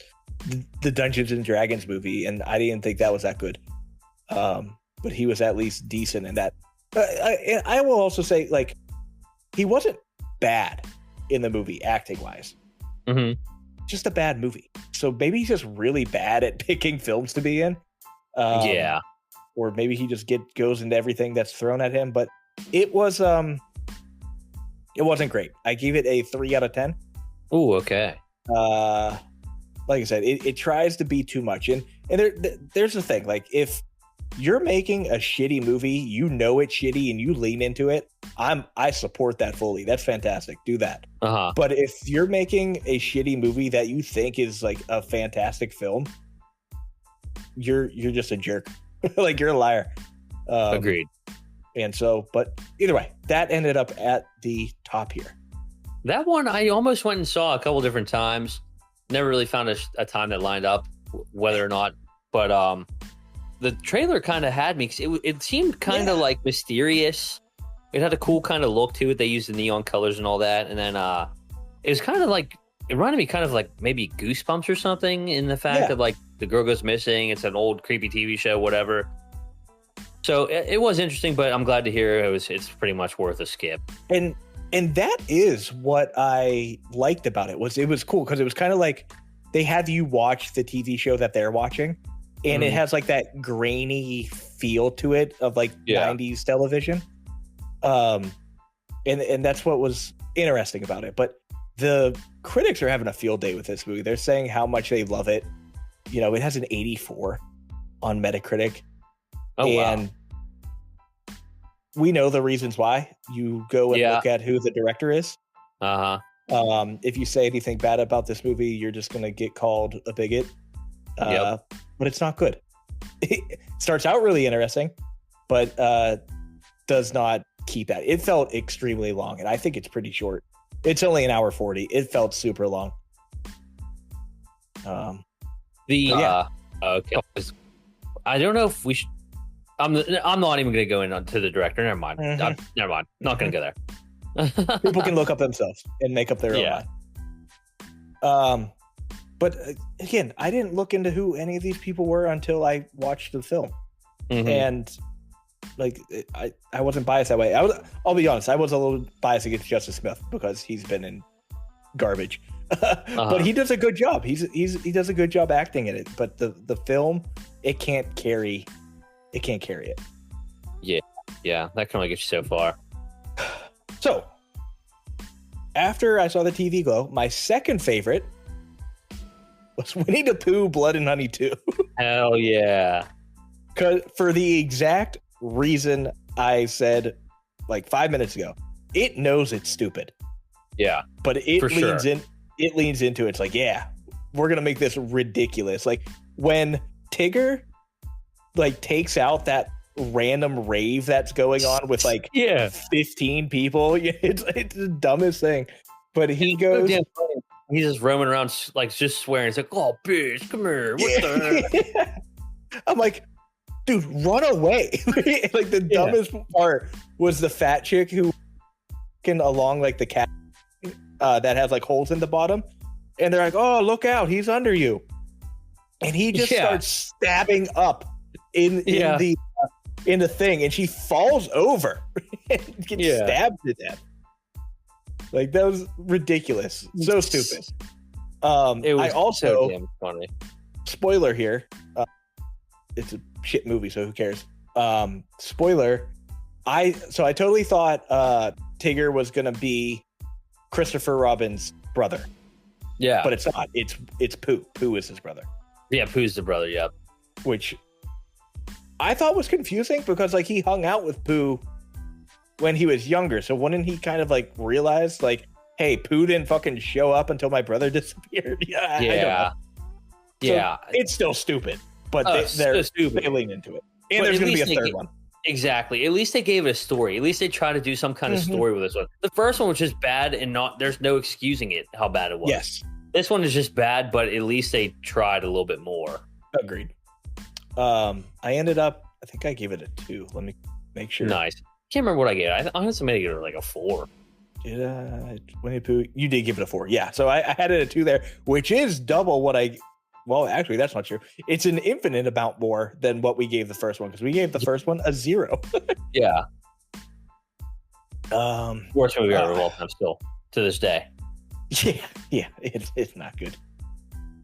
the Dungeons and Dragons movie, and I didn't think that was that good. But he was at least decent in that. I will also say, like, he wasn't bad in the movie acting wise. Mm-hmm. Just a bad movie. So maybe he's just really bad at picking films to be in. Or maybe he just goes into everything that's thrown at him. But it wasn't great. I gave it a 3 out of 10.
Oh, okay.
Like I said, it tries to be too much. And there's the thing, like, if you're making a shitty movie, you know it's shitty and you lean into it, I support that fully. That's fantastic. Do that. But if you're making a shitty movie that you think is like a fantastic film, you're just a jerk. Like, you're a liar.
Agreed.
And so, but either way, that ended up at the top here.
That one I almost went and saw a couple different times. Never really found a time that lined up, whether or not. But the trailer kind of had me, because it seemed kind of like mysterious. It had a cool kind of look to it. They used the neon colors and all that. And then it was kind of like, it reminded me kind of like maybe Goosebumps or something, in the fact that like the girl goes missing. It's an old creepy TV show, whatever. So it was interesting, but I'm glad to hear it's pretty much worth a skip.
And that is what I liked about it. It was cool because it was kind of like they have you watch the TV show that they're watching, and it has like that grainy feel to it of like 90s television. And that's what was interesting about it. But the critics are having a field day with this movie. They're saying how much they love it. It has an 84 on Metacritic. And we know the reasons why. You go and look at who the director is. If you say anything bad about this movie, you're just going to get called a bigot. But it's not good. It starts out really interesting, but does not keep that. It felt extremely long, and I think it's pretty short. It's only an hour 40. It felt super long.
Okay. I don't know if we should. I'm not even going to go into the director. Never mind. Never mind. Not going to go there.
People can look up themselves and make up their own mind. But again, I didn't look into who any of these people were until I watched the film. And like, I wasn't biased that way. I'll be honest. I was a little biased against Justice Smith because he's been in garbage. But he does a good job. He does a good job acting in it. But the film, it can't carry it.
Yeah, that can only get you so far.
So, after I saw the TV glow, my second favorite was Winnie the Pooh, Blood and Honey 2.
Hell yeah.
For the exact reason I said like 5 minutes ago. It knows it's stupid.
Yeah.
But it leans into it. It's like, yeah, we're going to make this ridiculous. Like when Tigger like takes out that random rave that's going on with like 15 people. It's the dumbest thing. But he goes...
He's just roaming around, like, just swearing. He's like, "Oh, bitch, come here! What the?"
I'm like, dude, run away! Like the dumbest part was the fat chick who along like the cat that has like holes in the bottom, and they're like, "Oh, look out! He's under you!" And he just starts stabbing up in the thing, and she falls over and gets stabbed to death. Like that was ridiculous. So stupid.
It was
I also
so damn funny.
Spoiler here. It's a shit movie, so who cares? Spoiler. I totally thought Tigger was gonna be Christopher Robin's brother.
Yeah.
But it's not. It's Pooh. Pooh is his brother.
Yeah, Pooh's the brother, yeah.
Which I thought was confusing because like he hung out with Pooh when he was younger, so wouldn't he kind of like realize like, hey, Pooh didn't fucking show up until my brother disappeared? I don't know. So it's still stupid, but they lean into it, and there's going to be a third one.
Exactly. At least they gave it a story. At least they tried to do some kind of story with this one. The first one was just bad, and there's no excusing it how bad it was.
Yes.
This one is just bad, but at least they tried a little bit more.
Agreed. I ended up, I think I gave it a 2. Let me make sure.
Nice. Can't remember what I gave. I honestly made it like a 4.
Did Winnie the Pooh? You did give it a 4. Yeah. So I had it a 2 there, which is double what I. Well, actually, that's not true. It's an infinite amount more than what we gave the first one because we gave the first one a 0.
Yeah. Worst movie ever of all time, still to this day.
Yeah. It's not good.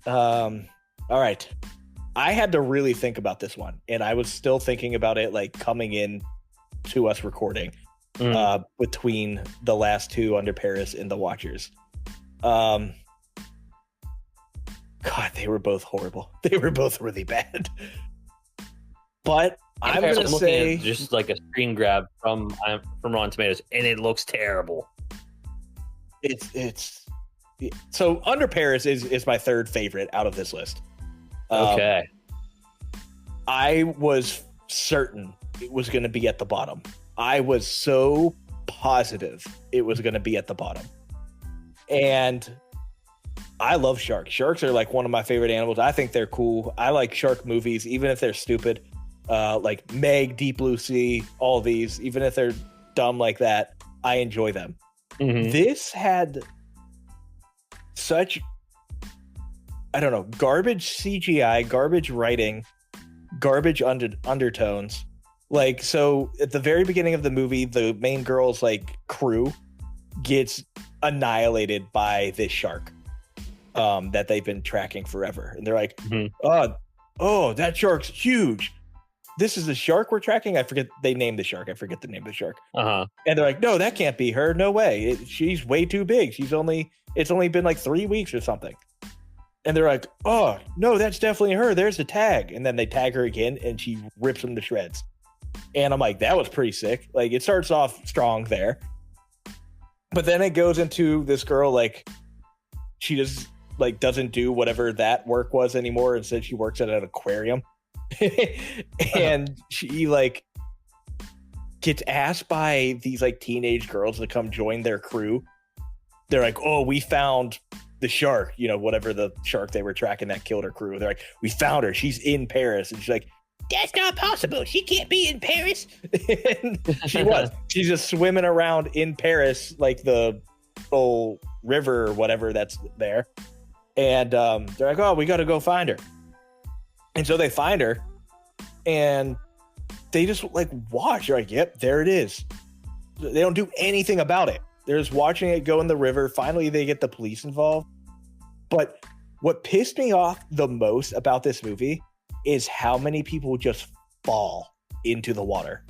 All right. I had to really think about this one, and I was still thinking about it like coming in to us recording between the last 2 Under Paris and The Watchers. God, they were both horrible. They were both really bad. But I'm going to say
just like a screen grab from Rotten Tomatoes, and it looks terrible.
It's so Under Paris is my third favorite out of this list.
Okay.
I was certain it was going to be at the bottom. I was so positive it was going to be at the bottom. And I love sharks. Sharks are like one of my favorite animals. I think they're cool. I like shark movies, even if they're stupid. Like Meg, Deep Blue Sea, all these, even if they're dumb like that, I enjoy them. Mm-hmm. This had such, I don't know, garbage CGI, garbage writing, garbage undertones. Like, so at the very beginning of the movie, the main girl's like crew gets annihilated by this shark that they've been tracking forever. And they're like, oh, that shark's huge. This is the shark we're tracking. I forget they named the shark. I forget the name of the shark. And they're like, no, that can't be her. No way. She's way too big. It's only been like 3 weeks or something. And they're like, oh, no, that's definitely her. There's a tag. And then they tag her again and she rips them to shreds. And I'm like, that was pretty sick. Like, it starts off strong there. But then it goes into this girl, like, she just, like, doesn't do whatever that work was anymore. Instead, she works at an aquarium. And she, like, gets asked by these, like, teenage girls to come join their crew. They're like, oh, we found the shark, whatever the shark they were tracking that killed her crew. They're like, we found her. She's in Paris. And she's like, that's not possible. She can't be in Paris. And she was. She's just swimming around in Paris, like the whole river or whatever that's there. And they're like, oh, we got to go find her. And so they find her and they just like watch. They're like, yep, there it is. They don't do anything about it. They're just watching it go in the river. Finally, they get the police involved. But what pissed me off the most about this movie is how many people just fall into the water.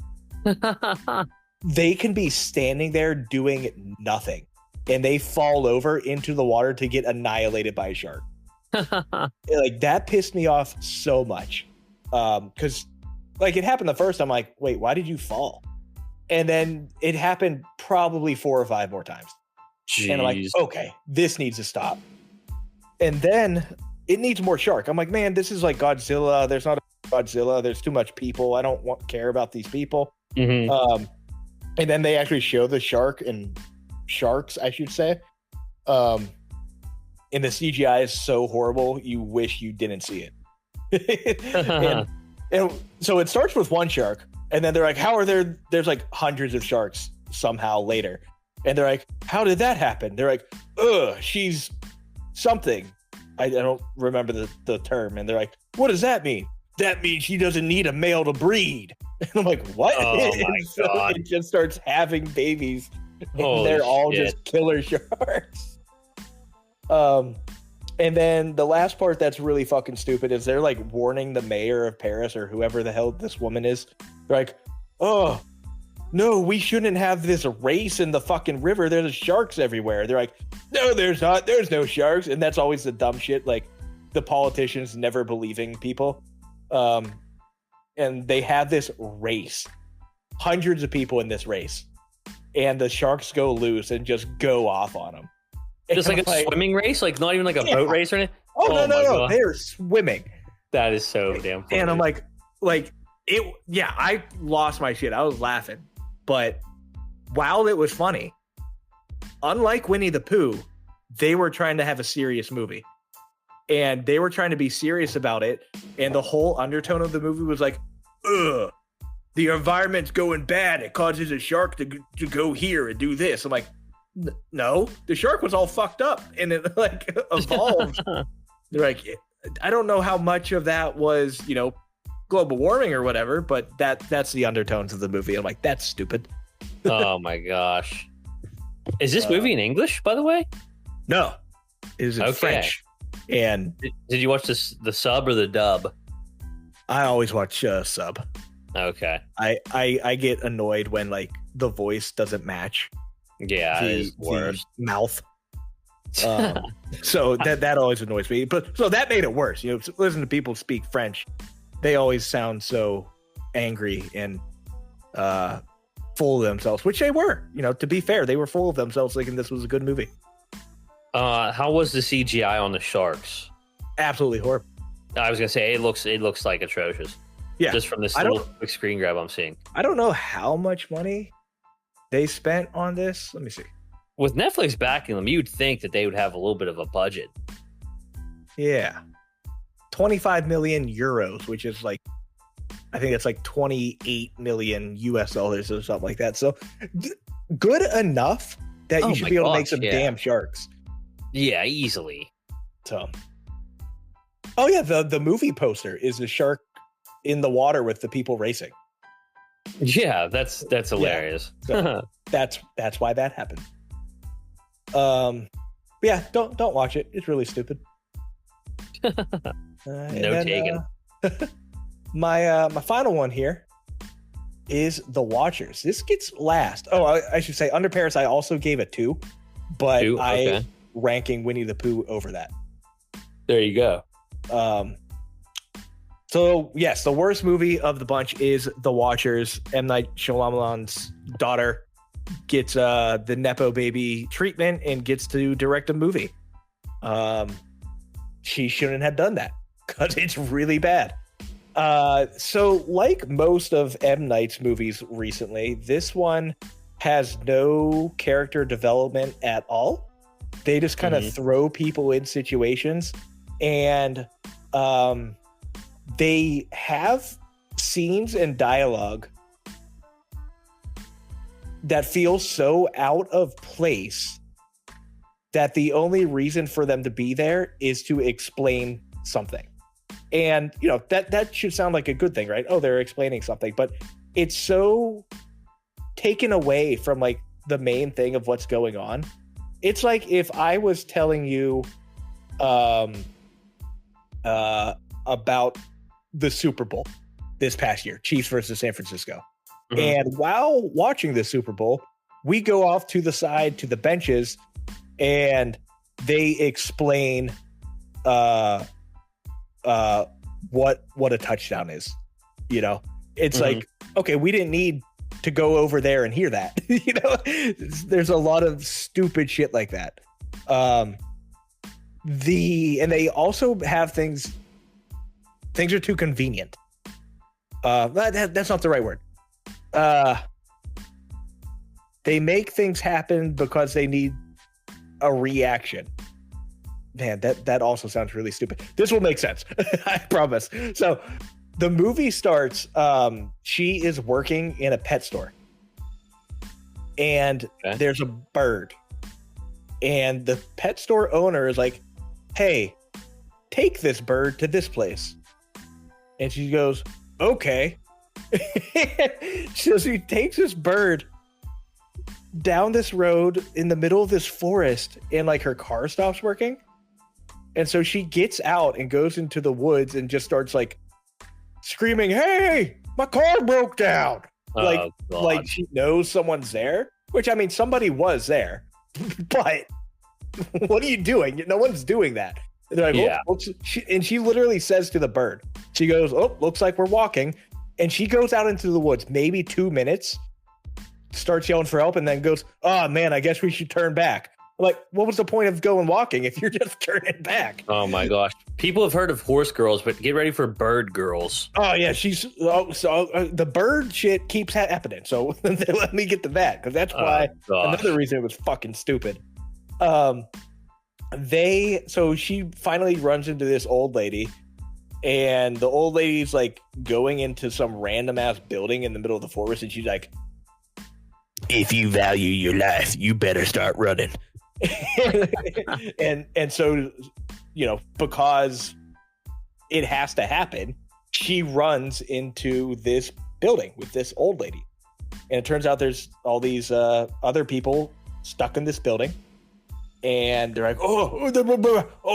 They can be standing there doing nothing, and they fall over into the water to get annihilated by a shark. Like, that pissed me off so much. Because like, it happened the first time, like, wait, why did you fall? And then it happened probably 4 or 5 more times. Jeez. And I'm like, okay, this needs to stop. And then it needs more shark. I'm like, man, this is like Godzilla. There's not a Godzilla. There's too much people. I don't care about these people. Mm-hmm. And then they actually show the sharks, I should say. And the CGI is so horrible, you wish you didn't see it. and so it starts with one shark, and then they're like, how are there's like hundreds of sharks somehow later. And they're like, how did that happen? They're like, she's something. I don't remember the term. And they're like, what does that mean? That means she doesn't need a male to breed. And I'm like, what?
Oh my God.
It just starts having babies. And they're all just killer sharks. And then the last part that's really fucking stupid is they're like warning the mayor of Paris or whoever the hell this woman is. They're like, oh, no, we shouldn't have this race in the fucking river. There's sharks everywhere. They're like, no, there's not. There's no sharks. And that's always the dumb shit. Like, the politicians never believing people. And they have this race. Hundreds of people in this race. And the sharks go loose and just go off on them.
Just like a swimming race? Like, not even like a boat race or anything?
Oh, no. They're swimming.
That is so damn funny.
And I'm like, I lost my shit. I was laughing. But while it was funny, unlike Winnie the Pooh, they were trying to have a serious movie. And they were trying to be serious about it. And the whole undertone of the movie was like, the environment's going bad. It causes a shark to go here and do this. I'm like, no, the shark was all fucked up and it like evolved. They're like, I don't know how much of that was, global warming or whatever, but that's the undertones of the movie. I'm like, that's stupid.
Oh my gosh. Is this movie in English, by the way?
No, it is in French. And
did you watch the sub or the dub?
I always watch sub.
Okay.
I get annoyed when like the voice doesn't match.
Yeah, it is worse.
Mouth. So that always annoys me. But so that made it worse. Listen to people speak French. They always sound so angry and full of themselves, which they were. To be fair, they were full of themselves thinking this was a good movie.
How was the CGI on the sharks?
Absolutely horrible.
I was gonna say it looks like atrocious.
Yeah,
just from this little quick screen grab I'm seeing.
I don't know how much money they spent on this. Let me see.
With Netflix backing them, you'd think that they would have a little bit of a budget.
Yeah. 25 million euros, which is like, I think it's like 28 million US dollars or something like that. So good enough that you should be able to make some damn sharks.
Yeah, easily.
So, oh yeah, the movie poster is a shark in the water with the people racing.
Yeah, that's hilarious.
Yeah. So that's why that happened. Yeah, don't watch it. It's really stupid.
Taken.
My final one here is The Watchers. This gets last. Oh, I should say Under Paris I also gave a 2, but I ranking Winnie the Pooh over that.
There you go.
So yes, the worst movie of the bunch is The Watchers. M. Night Shyamalan's daughter gets the Nepo baby treatment and gets to direct a movie. She shouldn't have done that because it's really bad. So like most of M. Night's movies recently, this one has no character development at all. They just kind of throw people in situations, and they have scenes and dialogue that feel so out of place that the only reason for them to be there is to explain something. And, that should sound like a good thing, right? Oh, they're explaining something. But it's so taken away from, like, the main thing of what's going on. It's like if I was telling you about the Super Bowl this past year, Chiefs versus San Francisco. Mm-hmm. And while watching the Super Bowl, we go off to the side to the benches, and they explain what a touchdown is. You know, it's like, okay, we didn't need to go over there and hear that. You know, there's a lot of stupid shit like that. And they also have things are too convenient. That's not the right word. They make things happen because they need a reaction. Man, that also sounds really stupid. This will make sense. I promise. So the movie starts, she is working in a pet store, and there's a bird, and the pet store owner is like, hey, take this bird to this place. And she goes, okay. So she takes this bird down this road in the middle of this forest, and like her car stops working. And so she gets out and goes into the woods and just starts like screaming, hey, my car broke down. Like she knows someone's there, which, I mean, somebody was there, but what are you doing? No one's doing that. And they're like, and she literally says to the bird, she goes, oh, looks like we're walking. And she goes out into the woods, maybe 2 minutes, starts yelling for help, and then goes, oh man, I guess we should turn back. I'm like, what was the point of going walking if you're just turning back?
Oh my gosh. People have heard of horse girls, but get ready for bird girls.
Oh yeah, the bird shit keeps happening. So let me get to that, because that's why another reason it was fucking stupid. So she finally runs into this old lady, and the old lady's like going into some random ass building in the middle of the forest, and she's like, if you value your life, you better start running. and so, you know, because it has to happen, she runs into this building with this old lady, and it turns out there's all these other people stuck in this building, and they're like, oh,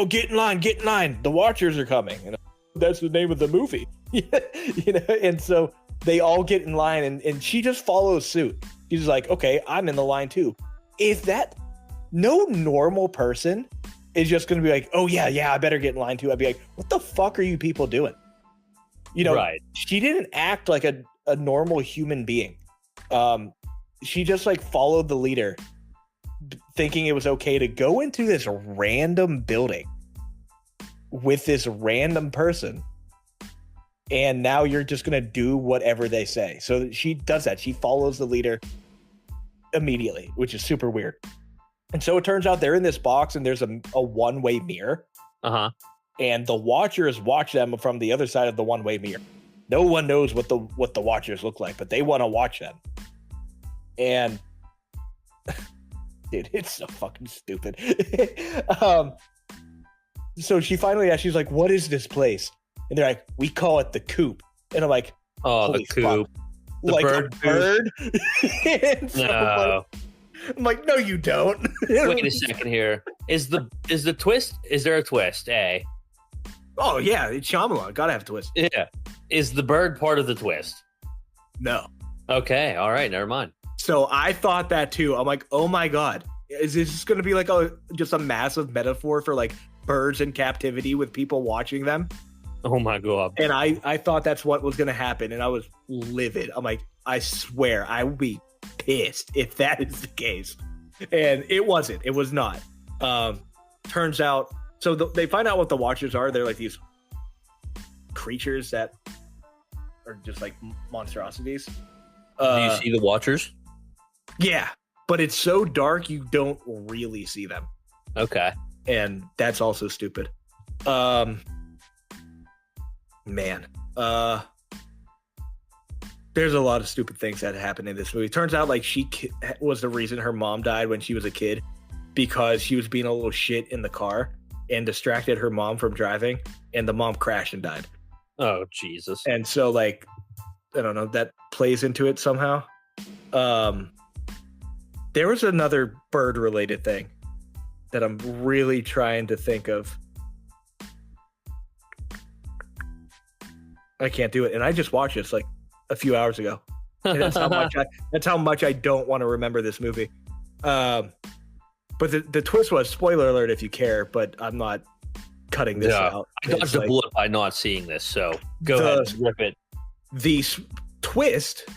get in line, the Watchers are coming. And that's the name of the movie. You know, and so they all get in line, and she just follows suit. She's like, okay, I'm in the line too. No normal person is just going to be like, oh yeah, I better get in line too. I'd be like, what the fuck are you people doing? You know, right. She didn't act like a normal human being. She just like followed the leader, thinking it was okay to go into this random building with this random person. And now you're just going to do whatever they say. So she does that. She follows the leader immediately, which is super weird. And so it turns out they're in this box, and there's a one-way mirror. Uh-huh. And the Watchers watch them from the other side of the one-way mirror. No one knows what the Watchers look like, but they want to watch them. And dude, it's so fucking stupid. So she finally asks, she's like, what is this place? And they're like, we call it the Coop. And I'm like,
oh, the Coop.
The like bird a bird?
No.
I'm like, no, you don't.
Wait a second here. Is the twist? Is there a twist?
Oh yeah, it's Shyamalan. Gotta have a twist.
Yeah. Is the bird part of the twist?
No.
Okay. All right. Never mind.
So I thought that too. I'm like, oh my god, is this going to be like just a massive metaphor for like birds in captivity with people watching them?
Oh my god.
And I thought that's what was going to happen, and I was livid. I'm like, I swear I would be pissed if that is the case. And it wasn't. It was not. Turns out, so they find out what the Watchers are. They're like these creatures that are just like monstrosities.
Do you see the Watchers?
Yeah, but it's so dark you don't really see them.
Okay.
And that's also stupid. Man. There's a lot of stupid things that happened in this movie. Turns out like she was the reason her mom died when she was a kid, because she was being a little shit in the car and distracted her mom from driving, and the mom crashed and died.
Oh, Jesus.
And so like, I don't know, that plays into it somehow. There was another bird related thing that I'm really trying to think of. I can't do it. And I just watched this like a few hours ago. And that's how much I don't want to remember this movie. But the twist was, spoiler alert if you care, but I'm not cutting this out.
I dodged a bullet by not seeing this, so go ahead, rip it.
The twist.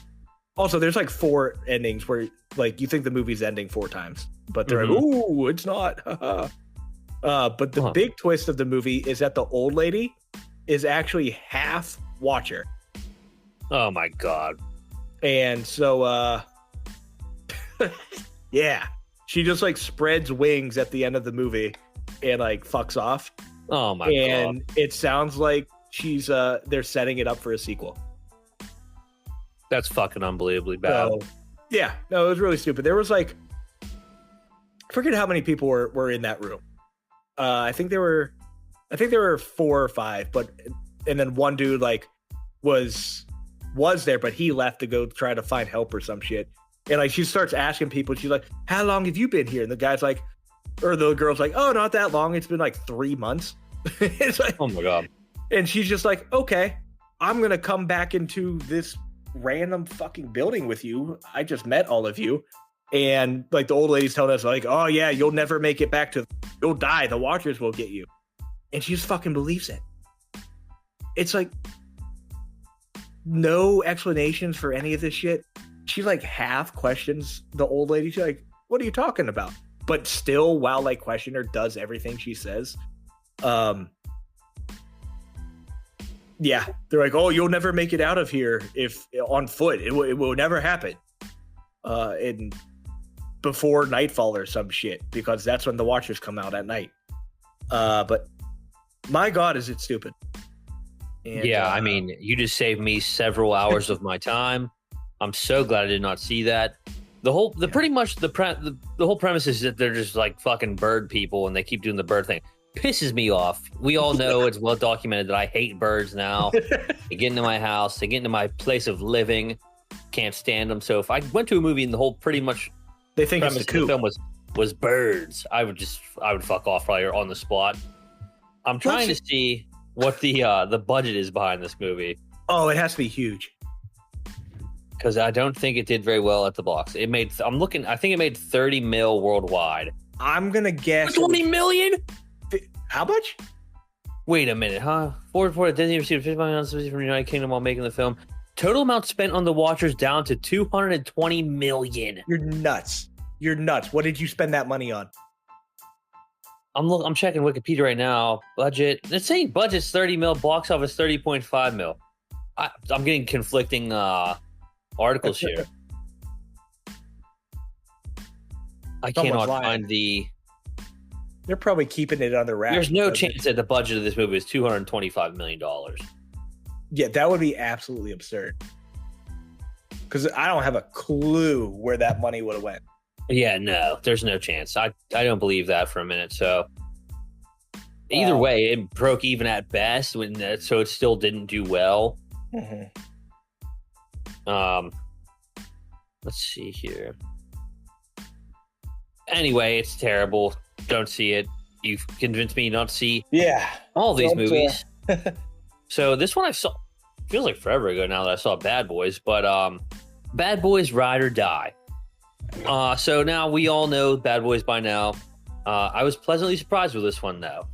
Also, there's like 4 endings where like you think the movie's ending 4 times, but they're like, ooh, it's not. But the big twist of the movie is that the old lady is actually half Watcher.
Oh my god.
And so yeah, she just like spreads wings at the end of the movie and like fucks off.
Oh my god.
And it sounds like she's they're setting it up for a sequel.
That's fucking unbelievably bad.
So, yeah, no, it was really stupid. There was like, I forget how many people were in that room. I think there were 4 or 5, but and then one dude like was there, but he left to go try to find help or some shit. And like she starts asking people, she's like, "How long have you been here?" And the guy's like, or the girl's like, "Oh, not that long. It's been like 3 months." It's like,
oh my god.
And she's just like, "Okay, I'm gonna come back into this random fucking building with you. I just met all of you." And like the old lady's telling us like, "Oh yeah, you'll never make it back you'll die. The Watchers will get you." And she just fucking believes it. It's like no explanations for any of this shit. She like half questions the old lady. She's like, "What are you talking about?" But still, while like question her, does everything she says. Yeah, they're like, "Oh, you'll never make it out of here if on foot. It will never happen." And before nightfall or some shit, because that's when the Watchers come out at night. But my God, is it stupid? And,
yeah, I mean, you just saved me several hours of my time. I'm so glad I did not see that. Pretty much the whole premise is that they're just like fucking bird people, and they keep doing the bird thing. Pisses me off. We all know it's well documented that I hate birds now. They get into my house, they get into my place of living. Can't stand them. So if I went to a movie and the whole pretty much
they think
premise of the film was birds, I would fuck off right on the spot. I'm trying to see what the budget is behind this movie.
Oh, it has to be huge.
Because I don't think it did very well at the box. I think it made 30 mil worldwide.
I'm gonna guess
20 million.
How much?
Wait a minute, huh? Ford Disney received $50 million from the United Kingdom while making the film. Total amount spent on the Watchers down to $220 million.
You're nuts. What did you spend that money on?
I'm checking Wikipedia right now. Budget. It's saying budget's 30 mil, box office 30.5 mil. I'm getting conflicting articles here. I cannot find the.
They're probably keeping it under wraps.
There's no chance that the budget of this movie is $225 million.
Yeah, that would be absolutely absurd. Because I don't have a clue where that money would have went.
Yeah, no, there's no chance. I don't believe that for a minute. So either way, it broke even at best, so it still didn't do well.
Mm-hmm.
Let's see here. Anyway, it's terrible. Don't see it. You've convinced me not to see all these movies. So this one I saw feels like forever ago now that I saw Bad Boys, but Bad Boys Ride or Die. So now we all know Bad Boys by now. I was pleasantly surprised with this one though.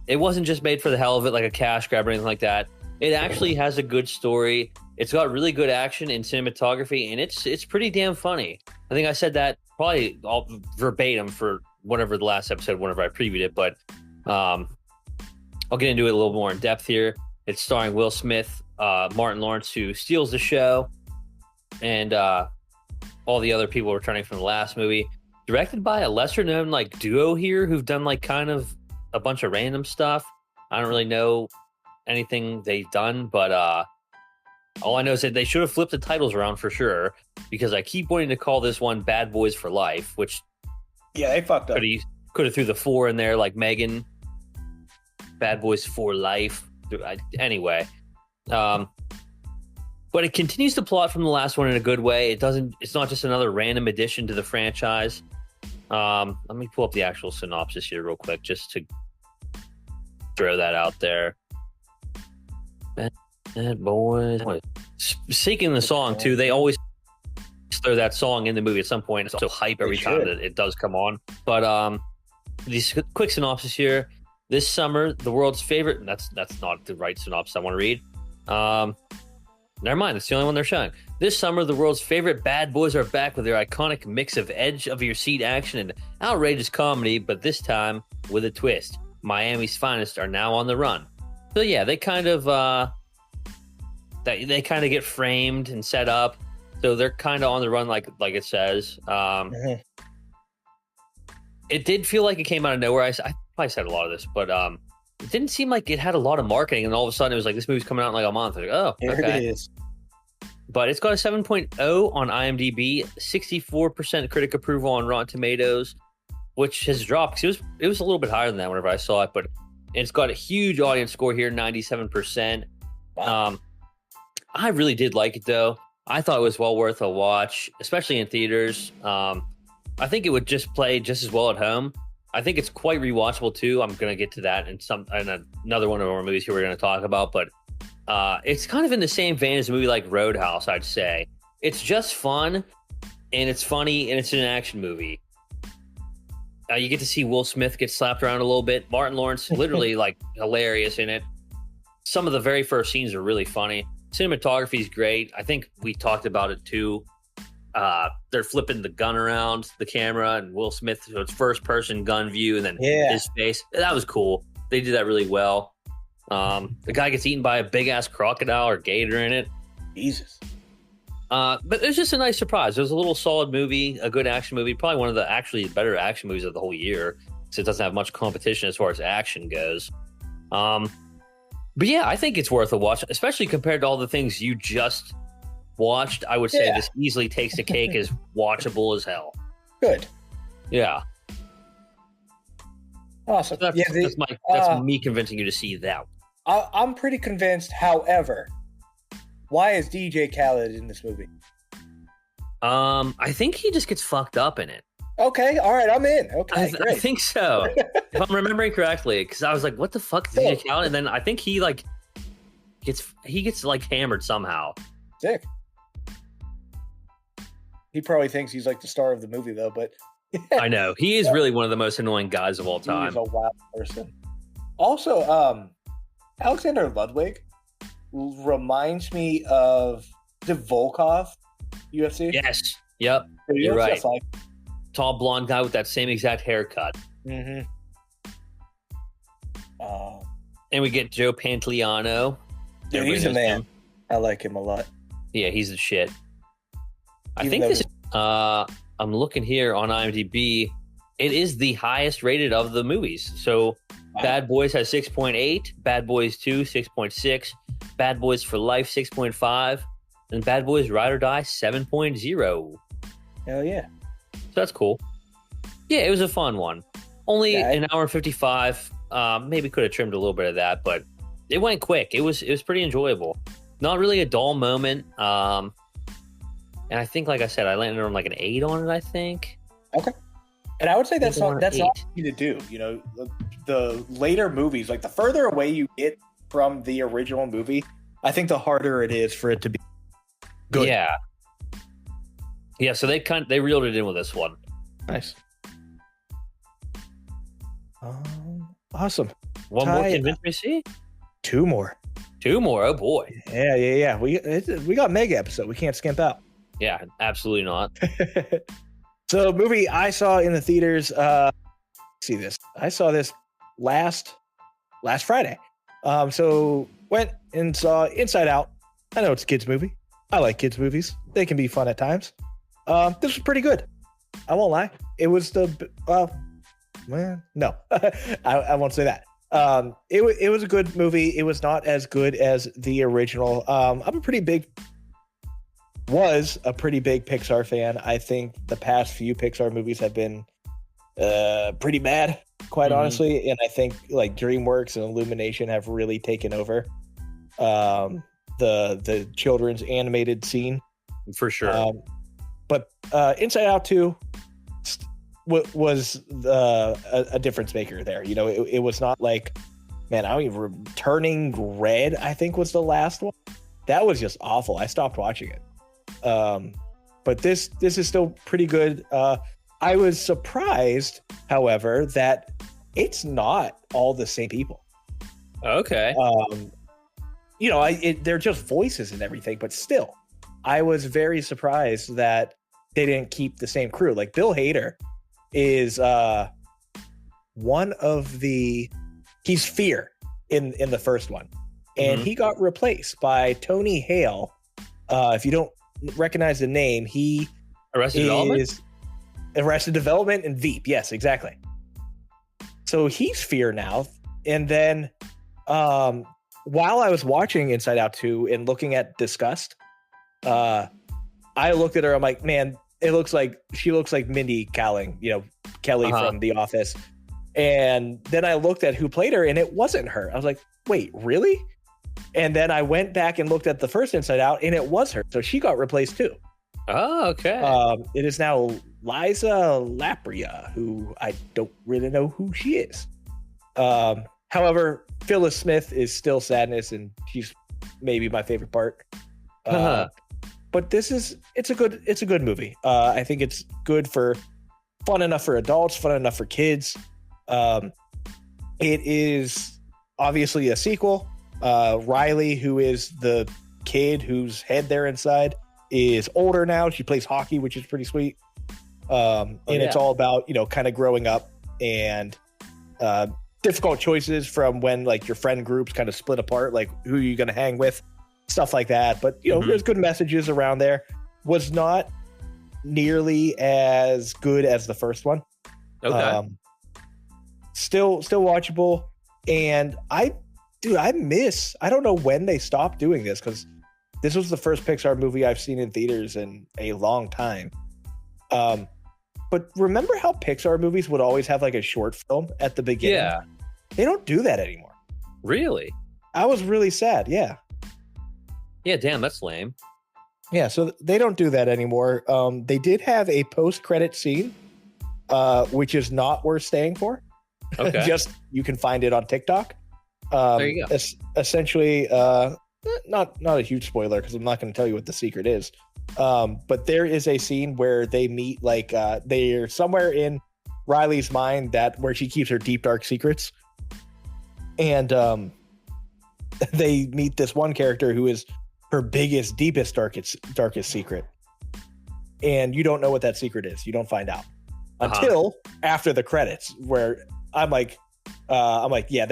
It wasn't just made for the hell of it, like a cash grab or anything like that. It actually has a good story. It's got really good action and cinematography, and it's pretty damn funny. I think I said that probably all verbatim for whatever the last episode, whenever I previewed it, but I'll get into it a little more in depth here. It's starring Will Smith, Martin Lawrence, who steals the show, and all the other people returning from the last movie. Directed by a lesser-known like duo here who've done like kind of a bunch of random stuff. I don't really know anything they've done, but all I know is that they should have flipped the titles around for sure, because I keep wanting to call this one Bad Boys for Life, which
they fucked up.
Could have threw the 4 in there like Megan. Bad Boys for Life. Anyway, but it continues the plot from the last one in a good way. It's not just another random addition to the franchise. Let me pull up the actual synopsis here real quick, just to throw that out there. Bad Boys. Seeking the song too. They always throw that song in the movie at some point. It's also hype every time that it does come on. But these quick synopsis here. This summer, the world's favorite. That's not the right synopsis I want to read. Never mind. That's the only one they're showing. This summer, the world's favorite bad boys are back with their iconic mix of edge of your seat action and outrageous comedy, but this time with a twist. Miami's finest are now on the run. So yeah, they kind of they kind of get framed and set up. So they're kind of on the run, like it says. It did feel like it came out of nowhere. I probably said a lot of this, but it didn't seem like it had a lot of marketing. And all of a sudden, it was like, this movie's coming out in like a month. Like, oh,
here
okay.
It is.
But it's got a 7.0 on IMDb, 64% critic approval on Rotten Tomatoes, which has dropped. It was a little bit higher than that whenever I saw it, but it's got a huge audience score here, 97%.
Wow.
I really did like it, though. I thought it was well worth a watch, especially in theaters. I think it would just play just as well at home. I think it's quite rewatchable, too. I'm going to get to that in another one of our movies here we're going to talk about, but it's kind of in the same vein as a movie like Roadhouse, I'd say. It's just fun, and it's funny, and it's an action movie. You get to see Will Smith get slapped around a little bit. Martin Lawrence, literally, like, hilarious in it. Some of the very first scenes are really funny. Cinematography is great. I think we talked about it, too. They're flipping the gun around the camera, and Will Smith, so it's first-person gun view, and then his face. That was cool. They did that really well. The guy gets eaten by a big-ass crocodile or gator in it.
Jesus.
But it was just a nice surprise. It was a little solid movie, a good action movie, probably one of the actually better action movies of the whole year, because it doesn't have much competition as far as action goes. But yeah, I think it's worth a watch, especially compared to all the things you just watched. I would say this easily takes the cake as watchable as hell.
Good.
Yeah.
Awesome.
So that's me convincing you to see that.
I'm pretty convinced. However, why is DJ Khaled in this movie?
I think he just gets fucked up in it.
Okay, all right, I'm in. Okay, great.
I think so. If I'm remembering correctly, because I was like, "What the fuck is DJ Khaled?" And then I think he gets like hammered somehow.
Sick. He probably thinks he's like the star of the movie, though. But
I know he is really one of the most annoying guys of all time.
He's a wild person. Also, Alexander Ludwig reminds me of the Volkov UFC.
Yes. Yep. You're right. Tall blonde guy with that same exact haircut.
Mm-hmm.
And we get Joe Pantoliano.
Dude, he's the man. I like him a lot.
Yeah, he's the shit. I think this. I'm looking here on IMDb. It is the highest rated of the movies. So, Bad Boys has 6.8, Bad Boys 2 6.6, Bad Boys for Life 6.5, and Bad Boys Ride or Die 7.0.
Hell yeah!
So that's cool. Yeah, it was a fun one. Only an hour and 55. Maybe could have trimmed a little bit of that, but it went quick. It was pretty enjoyable. Not really a dull moment. And I think, like I said, I landed on like an 8 on it, I think.
Okay. And I would say that's not easy to do. You know, the later movies, like the further away you get from the original movie, I think the harder it is for it to be good.
Yeah. Yeah, so they reeled it in with this one.
Nice. Awesome.
One more convince me to see?
2 more.
2 more. Oh boy.
Yeah. We got mega episode. We can't skimp out.
Yeah, absolutely not.
So, movie I saw in the theaters. See this. I saw this last Friday. So went and saw Inside Out. I know it's a kids movie. I like kids movies. They can be fun at times. This was pretty good. I won't lie. It was no, I won't say that. It was a good movie. It was not as good as the original. I'm a pretty big Pixar fan. I think the past few Pixar movies have been pretty bad, quite honestly. And I think like DreamWorks and Illumination have really taken over the children's animated scene.
For sure.
But Inside Out 2 was a difference maker there. You know, it was not like man, I don't even Turning Red, I think was the last one. That was just awful. I stopped watching it. But this is still pretty good. I was surprised, however, that it's not all the same people.
Okay.
They're just voices and everything, but still, I was very surprised that they didn't keep the same crew. Like Bill Hader is he's Fear in the first one, and he got replaced by Tony Hale. If you don't recognize the name, he is Arrested Development and Veep. Yes, exactly. So he's Fear now. And then while I was watching Inside Out 2 and looking at Disgust, I looked at her. I'm like, man, she looks like Mindy Kaling, Kelly from The Office. And then I looked at who played her, and it wasn't her. I was like, wait, really? And then I went back and looked at the first Inside Out, and it was her. So she got replaced too.
Oh, okay.
It is now Liza Lapria, who I don't really know who she is. However, Phyllis Smith is still Sadness, and she's maybe my favorite part. But it's a good movie. I think it's good for fun enough for adults, fun enough for kids. It is obviously a sequel. Riley, who is the kid whose head they're inside, is older now. She plays hockey, which is pretty sweet. It's all about, kind of growing up and difficult choices from when like your friend groups kind of split apart, like who are you going to hang with, stuff like that. But, there's good messages around there. Was not nearly as good as the first one.
Okay.
Still watchable. And I don't know when they stopped doing this, because this was the first Pixar movie I've seen in theaters in a long time. But remember how Pixar movies would always have like a short film at the beginning?
Yeah.
They don't do that anymore.
Really?
I was really sad. Yeah.
Yeah, damn, that's lame.
Yeah, so they don't do that anymore. They did have a post-credit scene, which is not worth staying for.
Okay.
Just, you can find it on TikTok.
There you go.
Essentially, not a huge spoiler, because I'm not going to tell you what the secret is. But there is a scene where they meet, like they're somewhere in Riley's mind where she keeps her deep dark secrets, and they meet this one character who is her biggest, deepest, darkest secret, and you don't know what that secret is. You don't find out until after the credits, where I'm like, yeah,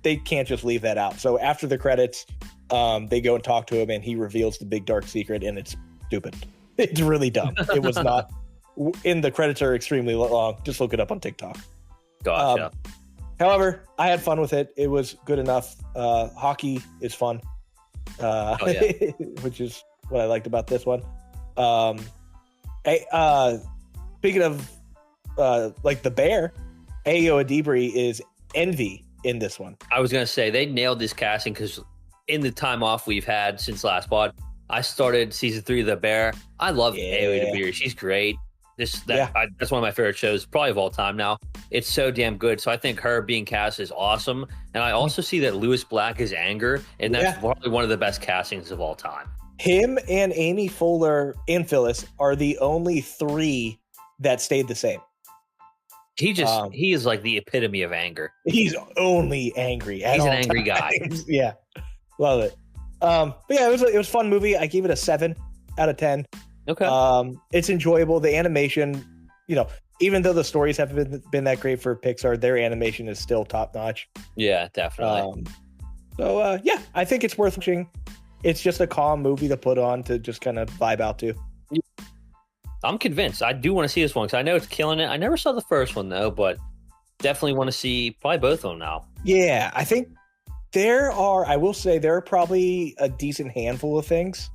they can't just leave that out. So after the credits, they go and talk to him, and he reveals the big dark secret, and it's stupid. It's really dumb. It was not. In the credits are extremely long. Just look it up on TikTok.
Gotcha.
However, I had fun with it. It was good enough. Hockey is fun, which is what I liked about this one. Speaking of like the bear, Ayo Adibri is Envy in this one.
I was gonna say they nailed this casting, because in the time off we've had since last pod, I started season 3 of The Bear. I love Ayo Adibri. She's great. That's one of my favorite shows, probably of all time now. It's so damn good. So I think her being cast is awesome. And I also see that Lewis Black is Anger, and that's probably one of the best castings of all time.
Him and Amy Poehler and Phyllis are the only 3 that stayed the same.
He is like the epitome of anger.
He's only angry.
He's an angry guy.
Yeah. Love it. But yeah, it was a fun movie. I gave it a 7 out of 10.
Okay.
It's enjoyable. The animation, even though the stories haven't been that great for Pixar, their animation is still top notch.
Yeah, definitely.
Yeah, I think it's worth watching. It's just a calm movie to put on to just kind of vibe out to.
I'm convinced. I do want to see this one, because I know it's killing it. I never saw the first one though, but definitely want to see probably both of them now.
Yeah, I think I will say there are probably a decent handful of things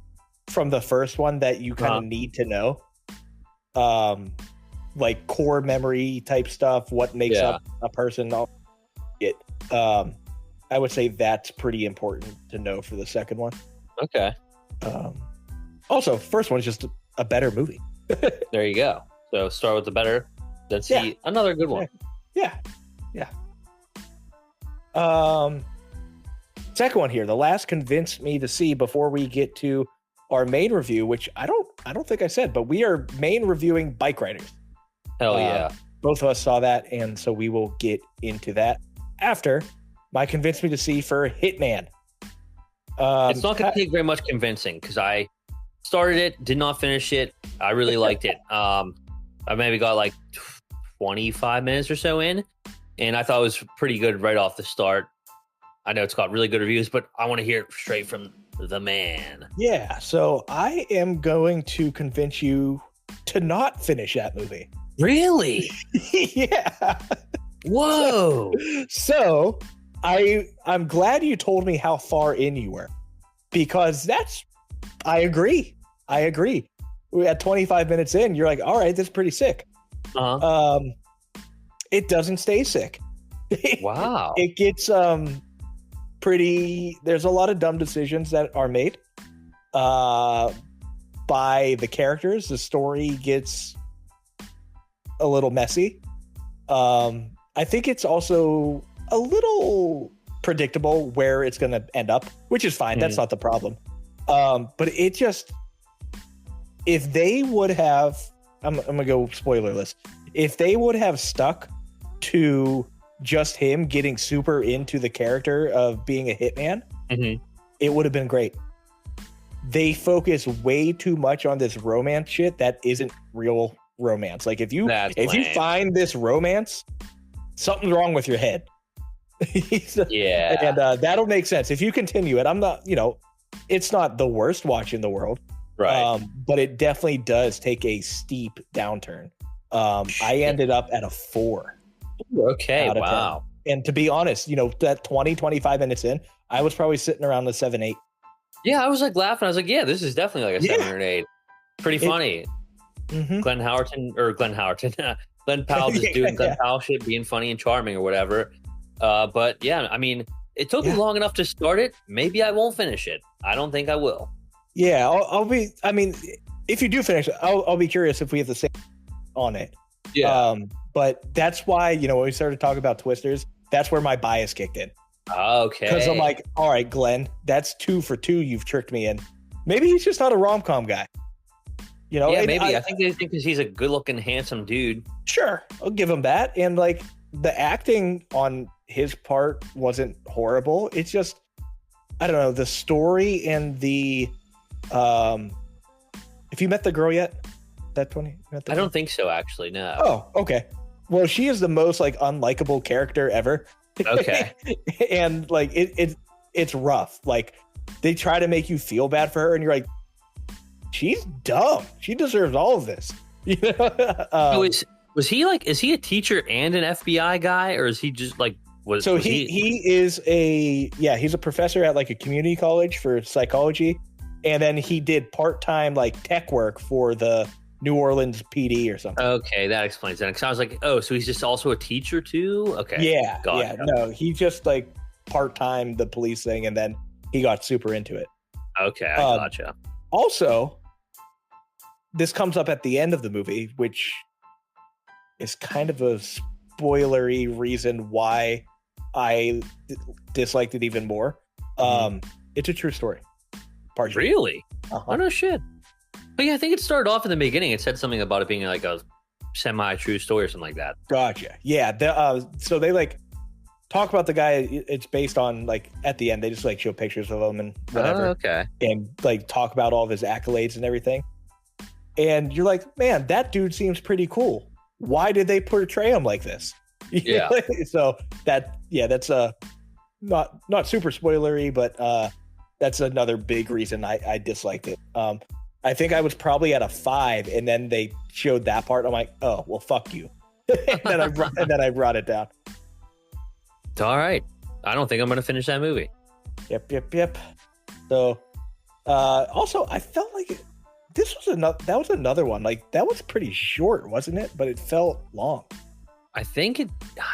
from the first one that you kind of need to know. Like core memory type stuff, what makes up a person. I would say that's pretty important to know for the second one.
Okay.
Also, first one's just a better movie.
There you go. So start with the better, then see another good one.
Yeah. Second one here. The last convinced me to see before we get to our main review, which I don't think I said, but we are main reviewing Bikeriders.
Hell yeah.
Both of us saw that, and so we will get into that after my convinced me to see for Hitman.
It's not going to take very much convincing because I started it, did not finish it. I really liked it. I maybe got like 25 minutes or so in, and I thought it was pretty good right off the start. I know it's got really good reviews, but I want to hear it straight from the man.
Yeah, so I am going to convince you to not finish that movie.
Really?
Yeah.
Whoa.
So I'm glad you told me how far in you were, because I agree. We're at 25 minutes in. You're like, all right, that's pretty sick.
Uh-huh.
It doesn't stay sick.
Wow.
It gets there's a lot of dumb decisions that are made by the characters. The story gets a little messy. I think it's also a little predictable where it's going to end up, which is fine. That's not the problem. But it just, if they would have, I'm going to go spoilerless. If they would have stuck to just him getting super into the character of being a hitman, it would have been great. They focus way too much on this romance shit that isn't real romance. Like if you find this romance, something's wrong with your head.
Yeah.
And that'll make sense if you continue it. I'm not, it's not the worst watch in the world.
Right.
But it definitely does take a steep downturn. I ended up at a 4.
Okay. Wow.
10. And to be honest, that 25 minutes in, I was probably sitting around the 7, 8.
Yeah. I was like laughing. I was like, yeah, this is definitely like a 7 or an 8. Pretty funny. Glenn Powell just doing Glenn Powell shit, being funny and charming or whatever. But yeah, I mean, it took me long enough to start it. Maybe I won't finish it. I don't think I will.
Yeah, if you do finish it, I'll be curious if we have the same on it.
Yeah.
But that's why, when we started talking about Twisters, that's where my bias kicked in.
Okay.
Because I'm like, all right, Glenn, that's 2 for 2. You've tricked me in. Maybe he's just not a rom-com guy.
Yeah, maybe. I think they think because he's a good-looking, handsome dude.
Sure, I'll give him that. And like the acting on his part wasn't horrible. It's just, I don't know, the story and the have you met the girl yet?
I don't think so, actually. No.
Oh, okay. Well, she is the most like unlikable character ever.
Okay.
And like it's rough. Like they try to make you feel bad for her, and you're like, she's dumb. She deserves all of this.
Was he like? Is he a teacher and an FBI guy, or is he just like?
He is he's a professor at like a community college for psychology, and then he did part-time like tech work for the New Orleans PD or something.
Okay, that explains that. Because I was like, oh, so he's just also a teacher too? Okay.
Yeah. No, he just like part-time the police thing, and then he got super into it.
Okay, I gotcha.
Also, this comes up at the end of the movie, which is kind of a spoilery reason why I disliked it even more. It's a true story. Partially.
Really? Oh, no shit. But yeah, I think it started off in the beginning. It said something about it being like a semi-true story or something like that.
Gotcha. Yeah. So they like talk about the guy it's based on. Like at the end, they just like show pictures of him and whatever.
Oh, okay.
And like talk about all of his accolades and everything. And you're like, man, that dude seems pretty cool. Why did they portray him like this?
Yeah.
So that's not super spoilery, but that's another big reason I disliked it. I think I was probably at a 5, and then they showed that part. I'm like, oh well, fuck you. and then I brought it down.
All right. I don't think I'm gonna finish that movie.
Yep. So also I felt like that was another one. Like that was pretty short, wasn't it? But it felt long.
I think it.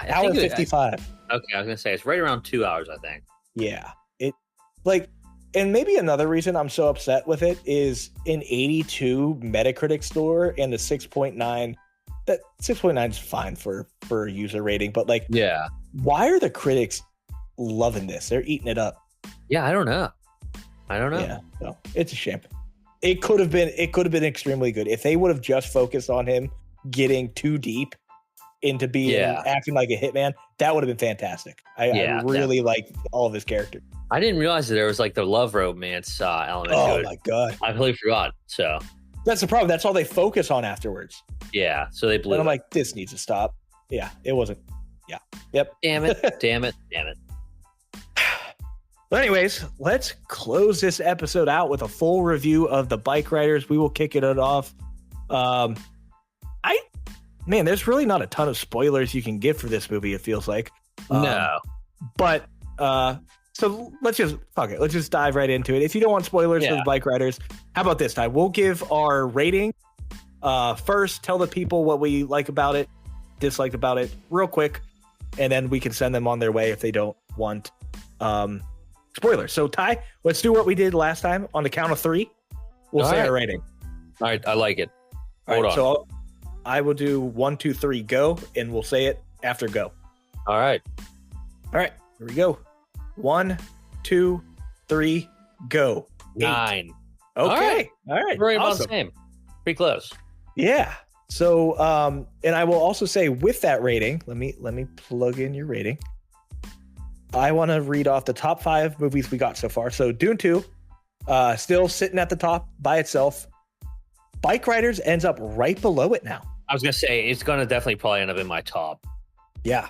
Hour 55.
Okay, I was gonna say it's right around 2 hours. I think.
Yeah, it like, and maybe another reason I'm so upset with it is an 82 Metacritic score and a 6.9. That 6.9 is fine for a user rating, but like,
yeah,
why are the critics loving this. They're eating it up.
Yeah, I don't know.
Yeah, no, it's a shame. It could have been extremely good if they would have just focused on him getting too deep into being acting like a hitman. That would have been fantastic. I really like all of his characters.
I didn't realize that there was like the love romance element to it.
Oh my god,
I completely forgot. So
that's the problem. That's all they focus on afterwards.
Yeah, so they blew.
And I'm like, this needs to stop. Yeah, it wasn't. Yeah. Yep.
Damn it.
But anyways, let's close this episode out with a full review of the Bikeriders. We will kick it off. There's really not a ton of spoilers you can give for this movie, it feels like.
No.
But so let's just dive right into it. If you don't want spoilers for the Bikeriders, how about this time? We'll give our rating. First, tell the people what we like about it, disliked about it, real quick, and then we can send them on their way if they don't want spoilers. So Ty, let's do what we did last time. On the count of 3, we'll say our rating.
All right, I like it.
Hold on. So I will do 1, 2, 3, go, and we'll say it after go.
All right,
here we go. 1, 2, 3, go.
9.
Okay. All right.
We're about the same. Pretty close.
Yeah. So, and I will also say with that rating, let me plug in your rating. I want to read off the top 5 movies we got so far. So Dune 2, still sitting at the top by itself. Bikeriders ends up right below it now.
I was going to say, it's going to definitely probably end up in my top.
Yeah.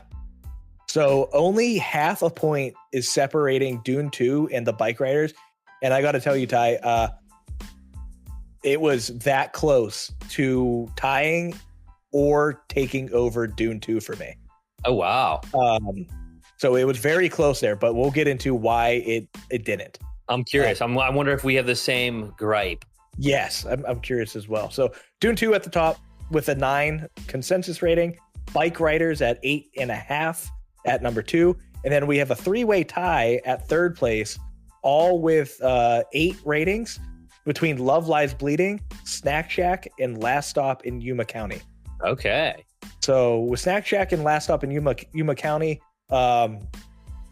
So only half a point is separating Dune 2 and the Bikeriders. And I got to tell you, Ty, it was that close to tying or taking over Dune 2 for me.
Oh, wow.
So it was very close there, but we'll get into why it didn't.
I'm curious. I wonder if we have the same gripe.
Yes, I'm curious as well. So Dune 2 at the top with a 9 consensus rating. Bikeriders at 8.5 at number 2. And then we have a 3-way tie at 3rd place, all with 8 ratings between Love Lies Bleeding, Snack Shack, and Last Stop in Yuma County.
Okay.
So with Snack Shack and Last Stop in Yuma County,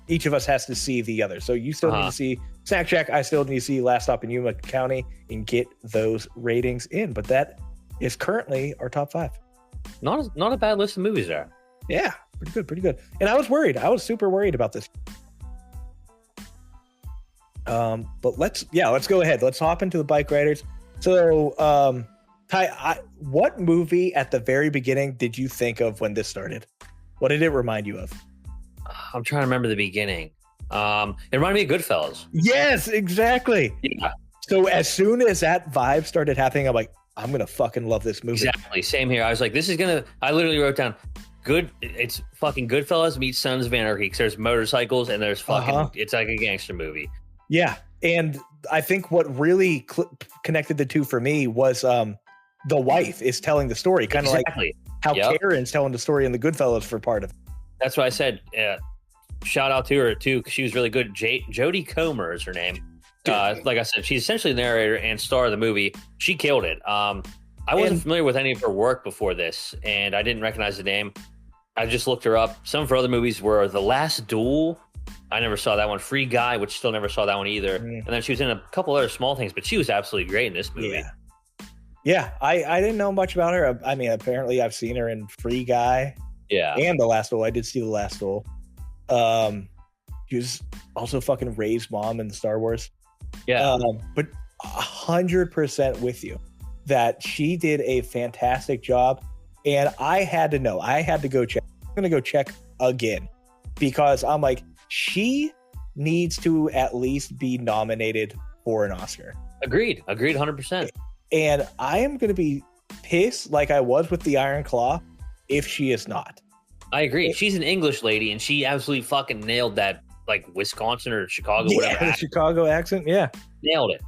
each of us has to see the other. So you still need to see Snack Shack. I still need to see Last Stop in Yuma County and get those ratings in. But that is currently our top 5.
Not a bad list of movies there.
Yeah, pretty good. And I was worried. I was super worried about this. But let's go ahead. Let's hop into the Bikeriders. So, Ty, what movie at the very beginning did you think of when this started? What did it remind you of?
I'm trying to remember the beginning. It reminded me of Goodfellas.
Yes, exactly.
Yeah.
So as soon as that vibe started happening, I'm like, I'm gonna fucking love this movie.
Exactly. Same here. I was like, I literally wrote down it's fucking Goodfellas meets Sons of Anarchy, because there's motorcycles and there's fucking it's like a gangster movie.
Yeah. And I think what really connected the two for me was the wife is telling the story, kind of like how Karen's telling the story in the Goodfellas for part of it.
That's what I said. Shout out to her too, because she was really good. Jodie Comer is her name. Like I said, she's essentially the narrator and star of the movie. She killed it. I wasn't familiar with any of her work before this, and I didn't recognize the name. I just looked her up. Some of her other movies were The Last Duel. I never saw that one. Free Guy, which still never saw that one either. And then she was in a couple other small things, but she was absolutely great in this movie.
Yeah. I didn't know much about her. I mean, apparently I've seen her in Free Guy.
Yeah.
And The Last Duel. I did see The Last Duel. She was also fucking Rey's mom in Star Wars.
Yeah.
But 100% with you that she did a fantastic job. And I had to know. I had to go check. I'm going to go check again because I'm like, she needs to at least be nominated for an Oscar.
Agreed 100%.
And I am going to be pissed like I was with the Iron Claw if she is not.
I agree. She's an English lady and she absolutely fucking nailed that, like Wisconsin or Chicago, whatever.
Chicago accent. Yeah.
Nailed it.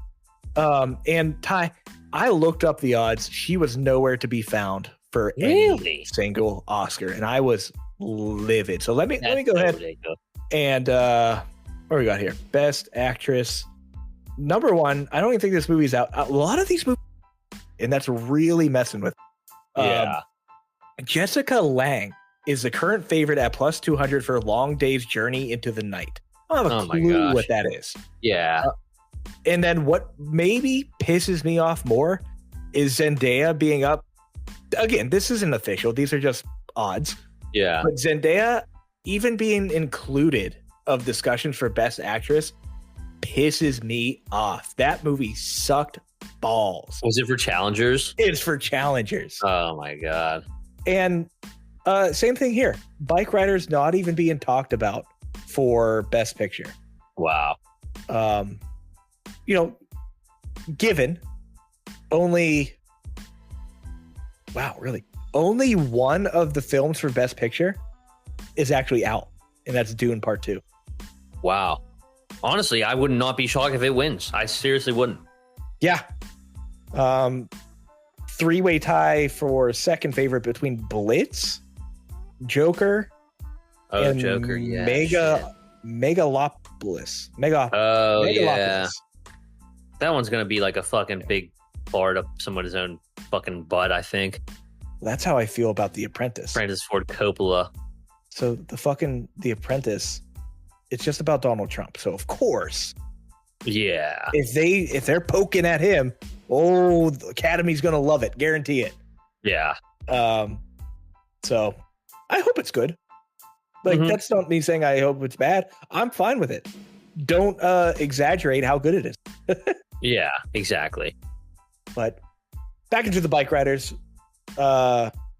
And Ty, I looked up the odds. She was nowhere to be found for any single Oscar. And I was livid. So let me go ahead. Ridiculous. And what we got here? Best Actress. Number 1, I don't even think this movie's out. A lot of these movies, and that's really messing with. Jessica Lange is the current favorite at plus 200 for Long Day's Journey into the Night. I don't have a clue what that is.
Yeah.
And then what maybe pisses me off more is Zendaya being up. Again, this isn't official. These are just odds.
Yeah.
But Zendaya even being included of discussions for Best Actress pisses me off. That movie sucked balls.
Was it for Challengers?
It's for Challengers.
Oh my God.
And same thing here. Bikeriders not even being talked about for Best Picture.
Wow.
Given only one of the films for Best Picture is actually out, and that's Dune Part 2.
Wow. Honestly, I would not be shocked if it wins. I seriously wouldn't.
Yeah. Three-way tie for second favorite between Blitz, Joker, and
Joker, yeah.
Megalopolis.
Yeah. That one's going to be like a fucking big fart up someone's own fucking butt, I think.
That's how I feel about The Apprentice.
Francis Ford Coppola.
So The Apprentice, it's just about Donald Trump. So of course,
yeah,
if they're poking at him, the Academy's gonna love it, guarantee it.
Yeah.
So I hope it's good. Like that's not me saying I hope it's bad. I'm fine with it. Don't exaggerate how good it is.
Yeah, exactly.
But back into the Bikeriders.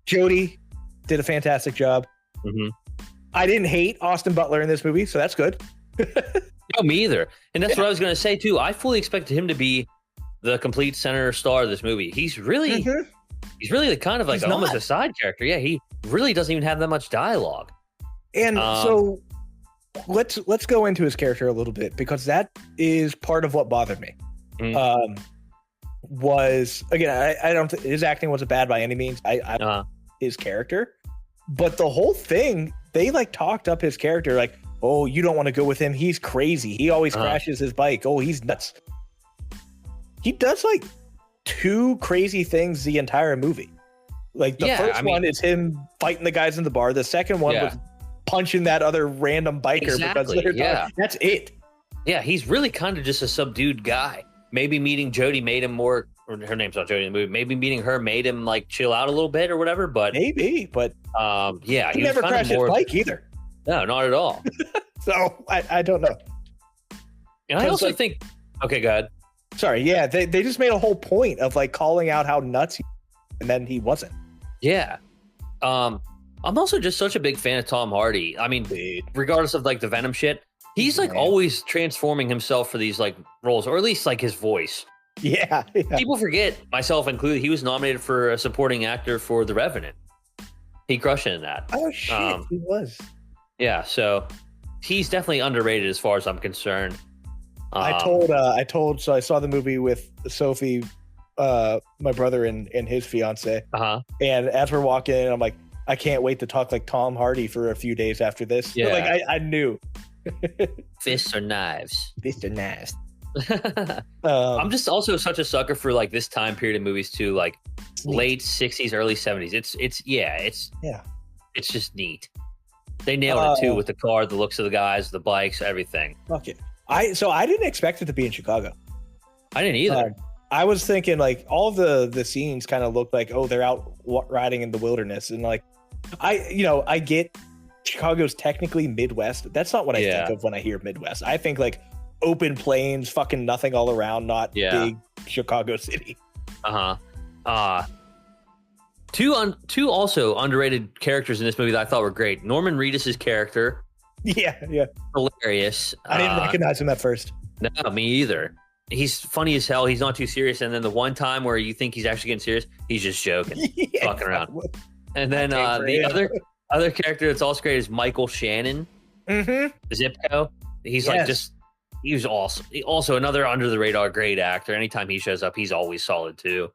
Jodie did a fantastic job. Mm-hmm. I didn't hate Austin Butler in this movie, so that's good.
No, me either. And that's what I was going to say too. I fully expected him to be the complete center star of this movie. He's really the kind of like almost a side character. Yeah, he really doesn't even have that much dialogue.
And so let's go into his character a little bit, because that is part of what bothered me. Was again, I don't think his acting wasn't bad by any means. His character, but the whole thing, they like talked up his character like, oh, you don't want to go with him, he's crazy, he always crashes his bike, oh, he's nuts. He does like two crazy things the entire movie. Like the first one is him fighting the guys in the bar. The second one was punching that other random biker because they're that's it.
Yeah, he's really kind of just a subdued guy. Maybe meeting Jodie made him more, or her name's not Jodie in the movie. Maybe meeting her made him like chill out a little bit or whatever. But
he
never
crashed his bike either.
No, not at all.
So I don't know.
And I also think, okay, go ahead.
Sorry, yeah, they just made a whole point of like calling out how nuts he was, and then he wasn't.
Yeah. I'm also just such a big fan of Tom Hardy. I mean, regardless of like the Venom shit, he's like always transforming himself for these like roles, or at least like his voice.
Yeah.
People forget, myself included, he was nominated for a supporting actor for The Revenant. He crushed it in that.
Oh shit, he was.
Yeah, so he's definitely underrated as far as I'm concerned.
So I saw the movie with Sophie, my brother and his fiance. And as we're walking in, I'm like, I can't wait to talk like Tom Hardy for a few days after this. Yeah. Like I knew.
Fists or knives.
Fists or knives.
I'm just also such a sucker for like this time period of movies too, like late 60s, early 70s. It's just neat. They nailed it too with the car, the looks of the guys, the bikes, everything.
Fuck it. I didn't expect it to be in Chicago.
I didn't either.
I was thinking like all the scenes kind of looked like, oh, they're out riding in the wilderness, and like I get Chicago's technically Midwest. That's not what I think of when I hear Midwest. I think like open plains, fucking nothing all around, not big Chicago city.
Two also underrated characters in this movie that I thought were great. Norman Reedus' character.
Yeah.
Hilarious.
I didn't recognize him at first.
No, me either. He's funny as hell. He's not too serious. And then the one time where you think he's actually getting serious, he's just joking, fucking around. And then the other character that's also great is Michael Shannon, Zipco. He's like he was awesome. Also another under the radar great actor. Anytime he shows up, he's always solid too.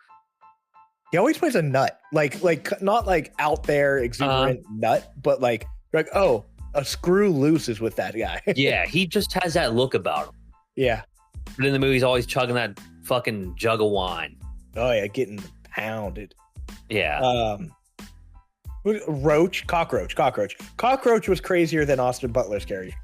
He always plays a nut, like not like out there exuberant nut, but like oh, a screw loose is with that guy.
Yeah, he just has that look about him.
Yeah.
But in the movie, he's always chugging that fucking jug of wine.
Oh yeah, getting pounded.
Yeah.
Cockroach was crazier than Austin Butler's character.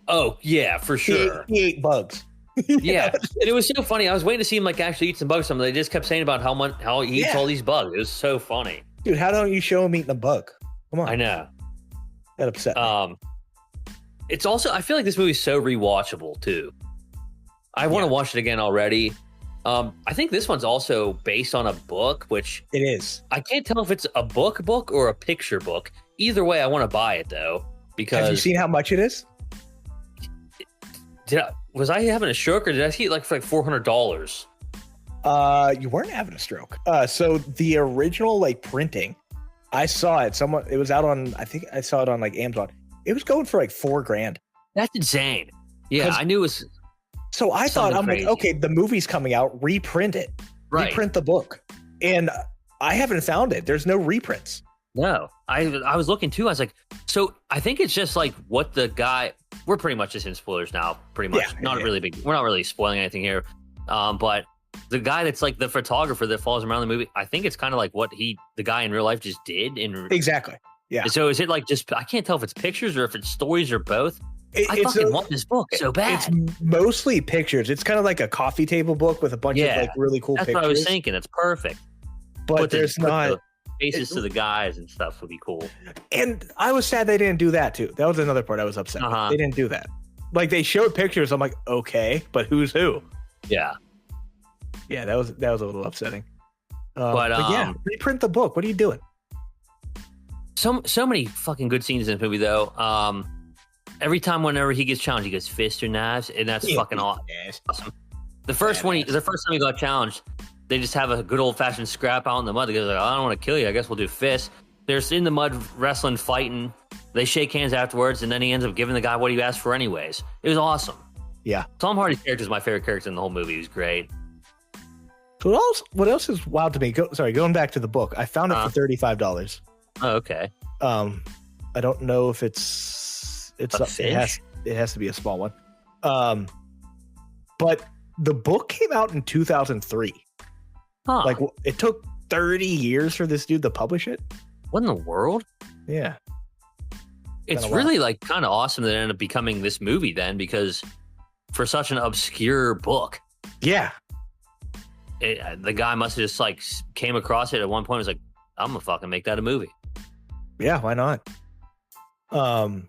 Oh yeah, for sure.
He ate bugs.
Yeah, and it was so funny. I was waiting to see him like actually eat some bugs. Something they just kept saying about how he eats all these bugs. It was so funny,
dude. How don't you show him eating a bug? Come on.
I know.
That upset me.
It's also, I feel like this movie's so rewatchable too. I want to watch it again already. I think this one's also based on a book, which
it is.
I can't tell if it's a book or a picture book. Either way, I want to buy it though. Because
have you seen how much it is?
Was I having a stroke, or did I see it like for like $400?
You weren't having a stroke. So the original like printing, I saw it. It was out on. I think I saw it on like Amazon. It was going for like $4,000.
That's insane. Yeah, I knew it was.
So I thought, I'm crazy. Like, okay, the movie's coming out. Reprint it. Right. Reprint the book. And I haven't found it. There's no reprints.
No, I was looking too. I was like, so I think it's just like what the guy. We're pretty much just in spoilers now. Pretty much, really big. We're not really spoiling anything here. But the guy that's like the photographer that follows him around the movie, I think it's kind of like what the guy in real life just did.
Exactly. Yeah.
So is it like just? I can't tell if it's pictures or if it's stories or both. I fucking want this book so bad.
It's mostly pictures. It's kind of like a coffee table book with a bunch of like really cool pictures.
That's what I was thinking. It's perfect.
But there's not
faces to the guys and stuff would be cool.
And I was sad they didn't do that too. That was another part I was upset with. They didn't do that. Like they showed pictures. I'm like, okay, but who's who?
Yeah.
Yeah, that was a little upsetting. But yeah, reprint the book. What are you doing?
So many fucking good scenes in this movie though. Every time whenever he gets challenged, he gets fists or knives, and that's fucking awesome. The first time he got challenged, they just have a good old fashioned scrap out in the mud. They go like, I don't want to kill you. I guess we'll do fists. They're in the mud wrestling, fighting. They shake hands afterwards, and then he ends up giving the guy what he asked for anyways. It was awesome.
Yeah.
Tom Hardy's character is my favorite character in the whole movie. He was great.
So what else is wild to me? Going back to the book, I found it for $35.
Oh, okay.
I don't know if it's
a fish?
It has to be a small one. But the book came out in 2003.
Huh.
Like it took 30 years for this dude to publish it.
What in the world?
Yeah.
It's really like kind of awesome that it ended up becoming this movie then, because for such an obscure book.
Yeah.
The guy must have just like came across it at one point and was like, I'm gonna fucking make that a movie.
Yeah, why not? I'm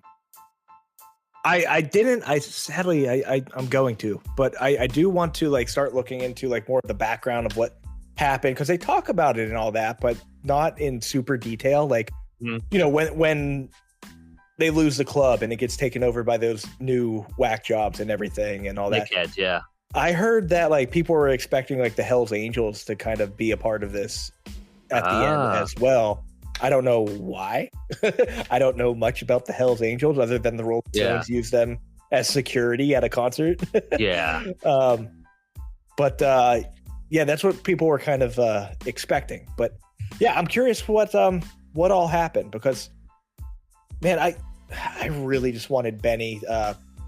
going to, but I do want to like start looking into like more of the background of what happened, because they talk about it and all that, but not in super detail. Like, you know, when they lose the club and it gets taken over by those new whack jobs and everything and all that.
Kids, yeah.
I heard that like people were expecting like the Hells Angels to kind of be a part of this at the end as well. I don't know why. I don't know much about the Hells Angels other than the Rolling Stones use them as security at a concert.
Yeah.
Yeah, that's what people were kind of expecting. But yeah, I'm curious what all happened, because man, I really just wanted Benny,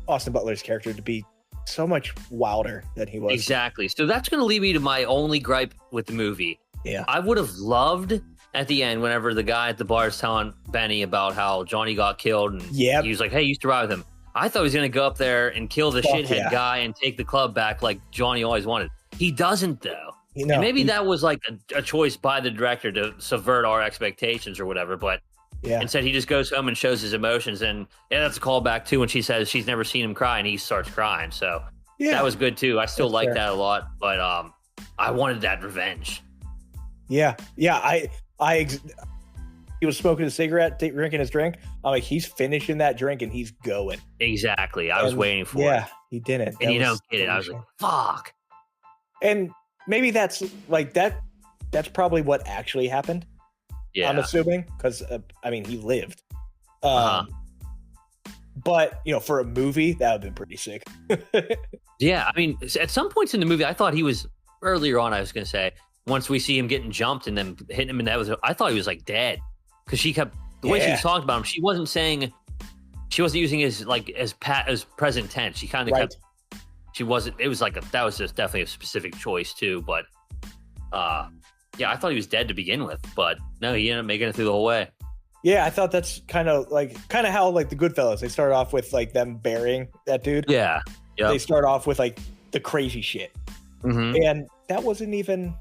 Austin Butler's character, to be so much wilder than he was.
Exactly. So that's going to lead me to my only gripe with the movie.
Yeah.
I would have loved at the end, whenever the guy at the bar is telling Benny about how Johnny got killed, and he was like, hey, you used to ride with him. I thought he was going to go up there and kill the shithead guy and take the club back like Johnny always wanted. He doesn't, though. You know, and maybe that was like a choice by the director to subvert our expectations or whatever, but instead he just goes home and shows his emotions, and that's a callback too when she says she's never seen him cry and he starts crying. So that was good too. I still like that a lot, but I wanted that revenge.
Yeah. He was smoking a cigarette, drinking his drink. I'm like, he's finishing that drink and he's going.
Exactly. I was waiting for it.
Yeah, he didn't.
And you don't get it. I was like, fuck.
And maybe that's like that. That's probably what actually happened. Yeah. I'm assuming, because I mean, he lived. But you know, for a movie, that would have been pretty sick.
Yeah, I mean, at some points in the movie, I thought he was earlier on. I was going to say, once we see him getting jumped and then hitting him, and I thought he was like dead, because she kept the way she talked about him. She wasn't using his like as present tense. She kind of kept. She wasn't. It was like that was just definitely a specific choice too. But yeah, I thought he was dead to begin with, but no, he ended up making it through the whole way.
Yeah, I thought that's kind of how like the Goodfellas. They start off with like them burying that dude.
Yeah. Yep.
They start off with like the crazy shit.
Mm-hmm.
And that wasn't even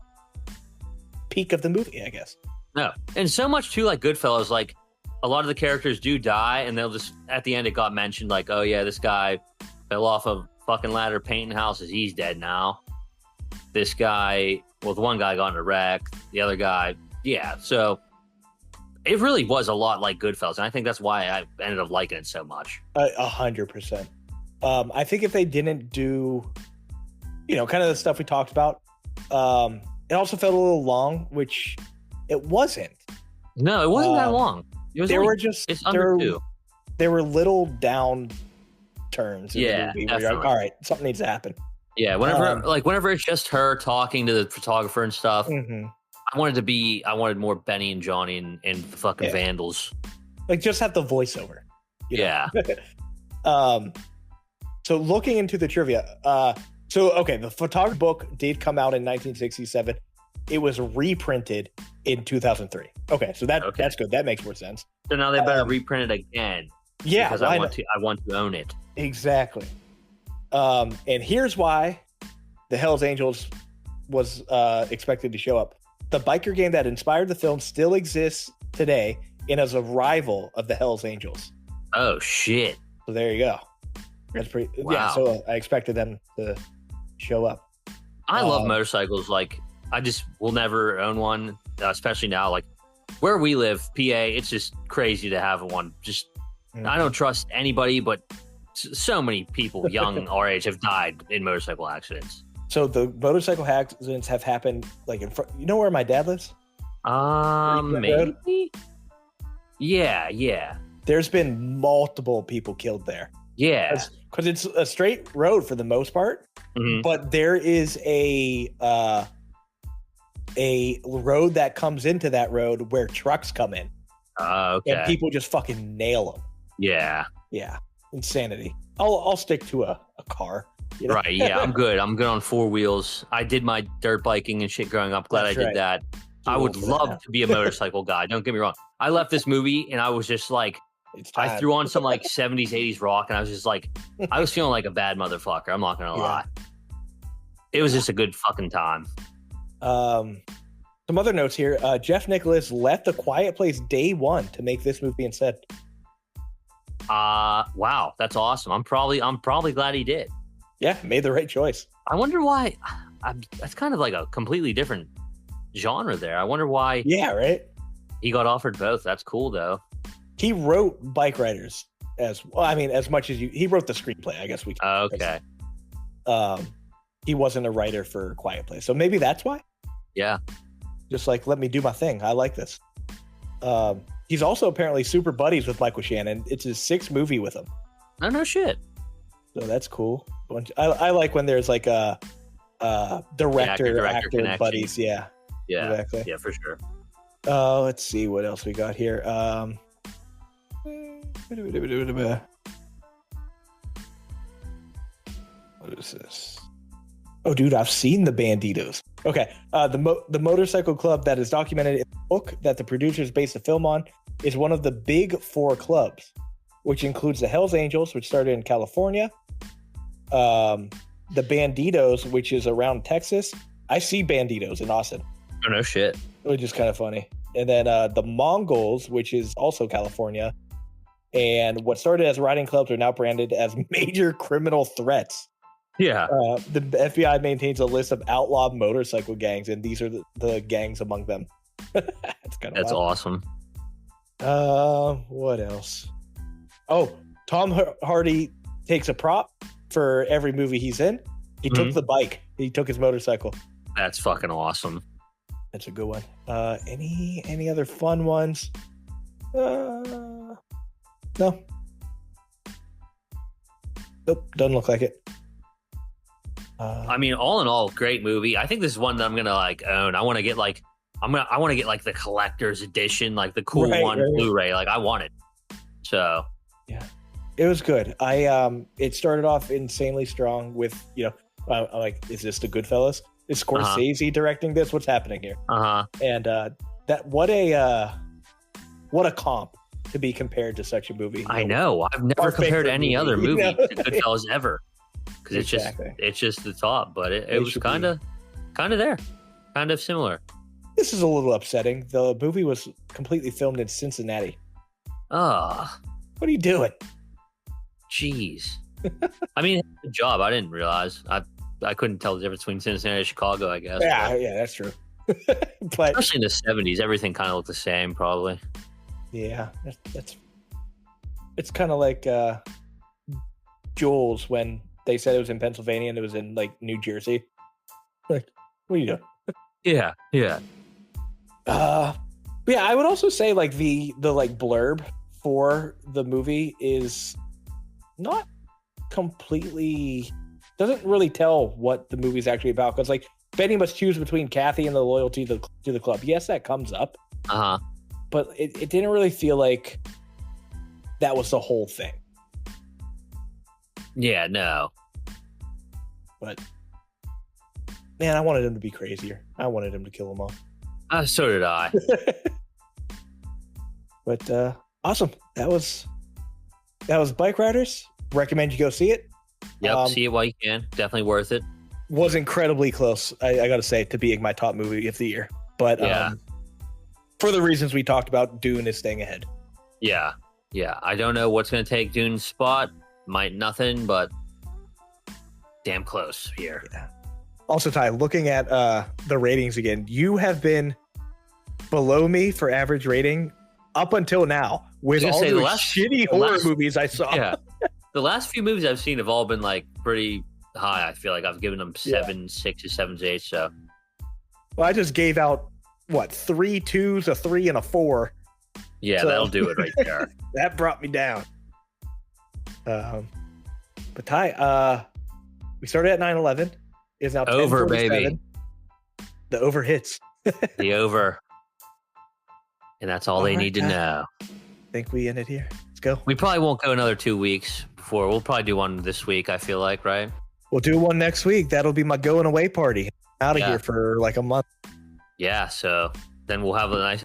peak of the movie, I guess.
No. And so much too, like Goodfellas, like a lot of the characters do die, and they'll just at the end it got mentioned like, oh yeah, this guy fell off a fucking ladder painting houses. He's dead now. This guy, well, the one guy got in a wreck. The other guy, yeah. So it really was a lot like Goodfellas, and I think that's why I ended up liking it so much.
100%. I think if they didn't do, kind of the stuff we talked about, it also felt a little long, which it wasn't.
No, it wasn't that long. It was it's under 2.
There were little down turns in the movie where you're like, all right, something needs to happen.
Yeah, whenever it's just her talking to the photographer and stuff,
mm-hmm.
I wanted more Benny and Johnny and the fucking Vandals.
Like, just have the voiceover.
Yeah.
So looking into the trivia, the photography book did come out in 1967. It was reprinted in 2003. Okay, so that's good. That makes more sense.
So now they better reprint it again.
Yeah,
because I want to own it.
Exactly. And here's why the Hells Angels was expected to show up. The biker gang that inspired the film still exists today and is a rival of the Hells Angels.
Oh shit!
So there you go. That's pretty. Wow. Yeah. So I expected them to show up.
I love motorcycles. Like, I just will never own one, especially now. Like where we live, PA, it's just crazy to have one. Just I don't trust anybody, but so many people young our age have died in motorcycle accidents.
So the motorcycle accidents have happened like in front. You know where my dad lives?
Maybe. Yeah.
There's been multiple people killed there.
Yeah,
because it's a straight road for the most part, but there is a road that comes into that road where trucks come in.
Okay.
And people just fucking nail them.
Yeah.
Insanity. I'll stick to a car.
Right. Yeah, I'm good. I'm good on 4 wheels. I did my dirt biking and shit growing up. Glad I did that. I would love to be a motorcycle guy. Don't get me wrong. I left this movie and I was just like, I threw on some like 70s, 80s rock, and I was just like, I was feeling like a bad motherfucker. I'm not gonna lie. It was just a good fucking time.
Some other notes here. Jeff Nicholas left A Quiet Place day 1 to make this movie instead.
Wow, that's awesome. I'm probably glad he did.
Yeah, made the right choice.
I wonder why. That's kind of like a completely different genre there. I wonder why.
Yeah, right.
He got offered both. That's cool though.
He wrote Bikeriders as much as he wrote the screenplay, I guess we can.
Okay.
He wasn't a writer for Quiet Place. So maybe that's why.
Yeah.
Just like, let me do my thing. I like this. He's also apparently super buddies with Michael Shannon. It's his 6th movie with him.
Oh, no shit.
So that's cool. I like when there's like a director actor buddies. Yeah.
Yeah.
Exactly.
Yeah, for sure.
Let's see what else we got here. What is this? Oh, dude, I've seen the Banditos. Okay, the motorcycle club that is documented in the book that the producers based the film on is one of the big 4 clubs, which includes the Hells Angels, which started in California, the Banditos, which is around Texas. I see Banditos in Austin.
Oh, no shit.
Which is kind of funny. And then the Mongols, which is also California. And what started as riding clubs are now branded as major criminal threats.
Yeah.
The FBI maintains a list of outlaw motorcycle gangs, and these are the gangs among them. That's
awesome.
What else? Oh, Tom Hardy takes a prop for every movie he's in. He took the bike. He took his motorcycle.
That's fucking awesome.
That's a good one. Any other fun ones? No. Nope, doesn't look like it.
I mean, all in all, great movie. I think this is one that I'm gonna like own. I want to get like I want to get like the collector's edition, like the cool Blu-ray. Like I want it. So
yeah, it was good. It started off insanely strong with I'm like, is this the Goodfellas? Is Scorsese directing this? What's happening here?
And
what what a comp to be compared to such a movie.
I know. I've never compared any other movie to Goodfellas ever, because it's just the top. But it was kind of there, kind of similar.
This is a little upsetting. The movie was completely filmed in Cincinnati.
Ah,
what are you doing?
Jeez. I mean, good job. I didn't realize. I couldn't tell the difference between Cincinnati and Chicago, I guess.
Yeah, that's true. But
especially in the 70s, everything kind of looked the same, probably.
Yeah, it's kind of like Jules when they said it was in Pennsylvania and it was in like New Jersey. Like, what are you doing?
Yeah.
Yeah, I would also say like the like blurb for the movie is not completely, doesn't really tell what the movie's actually about, because like Benny must choose between Kathy and the loyalty to the club. Yes, that comes up. But it didn't really feel like that was the whole thing.
Yeah, no.
But man, I wanted him to be crazier. I wanted him to kill them all.
So did I.
But awesome. That was Bikeriders. Recommend you go see it.
Yep, see it while you can. Definitely worth it.
Was incredibly close, I got to say, to being my top movie of the year. But for the reasons we talked about, Dune is staying ahead.
Yeah. I don't know what's going to take Dune's spot. Might nothing, but damn close here.
Yeah. Also, Ty, looking at the ratings again, you have been below me for average rating up until now with all the shitty horror movies I saw.
Yeah. The last few movies I've seen have all been like pretty high. I feel like I've given them 7, 6, 7, 8. So,
well, I just gave out 3 2s, a 3, and a 4.
Yeah, so, that'll do it right there.
That brought me down. But Ty, we started at 9/11. Is now
over, baby.
The over hits.
The over, and that's all they need to know.
I think we ended here. Let's go.
We probably won't go another 2 weeks before. We'll probably do one this week. I feel like, right?
We'll do one next week. That'll be my going away party. Out of here for like a month.
Yeah, so then we'll have a nice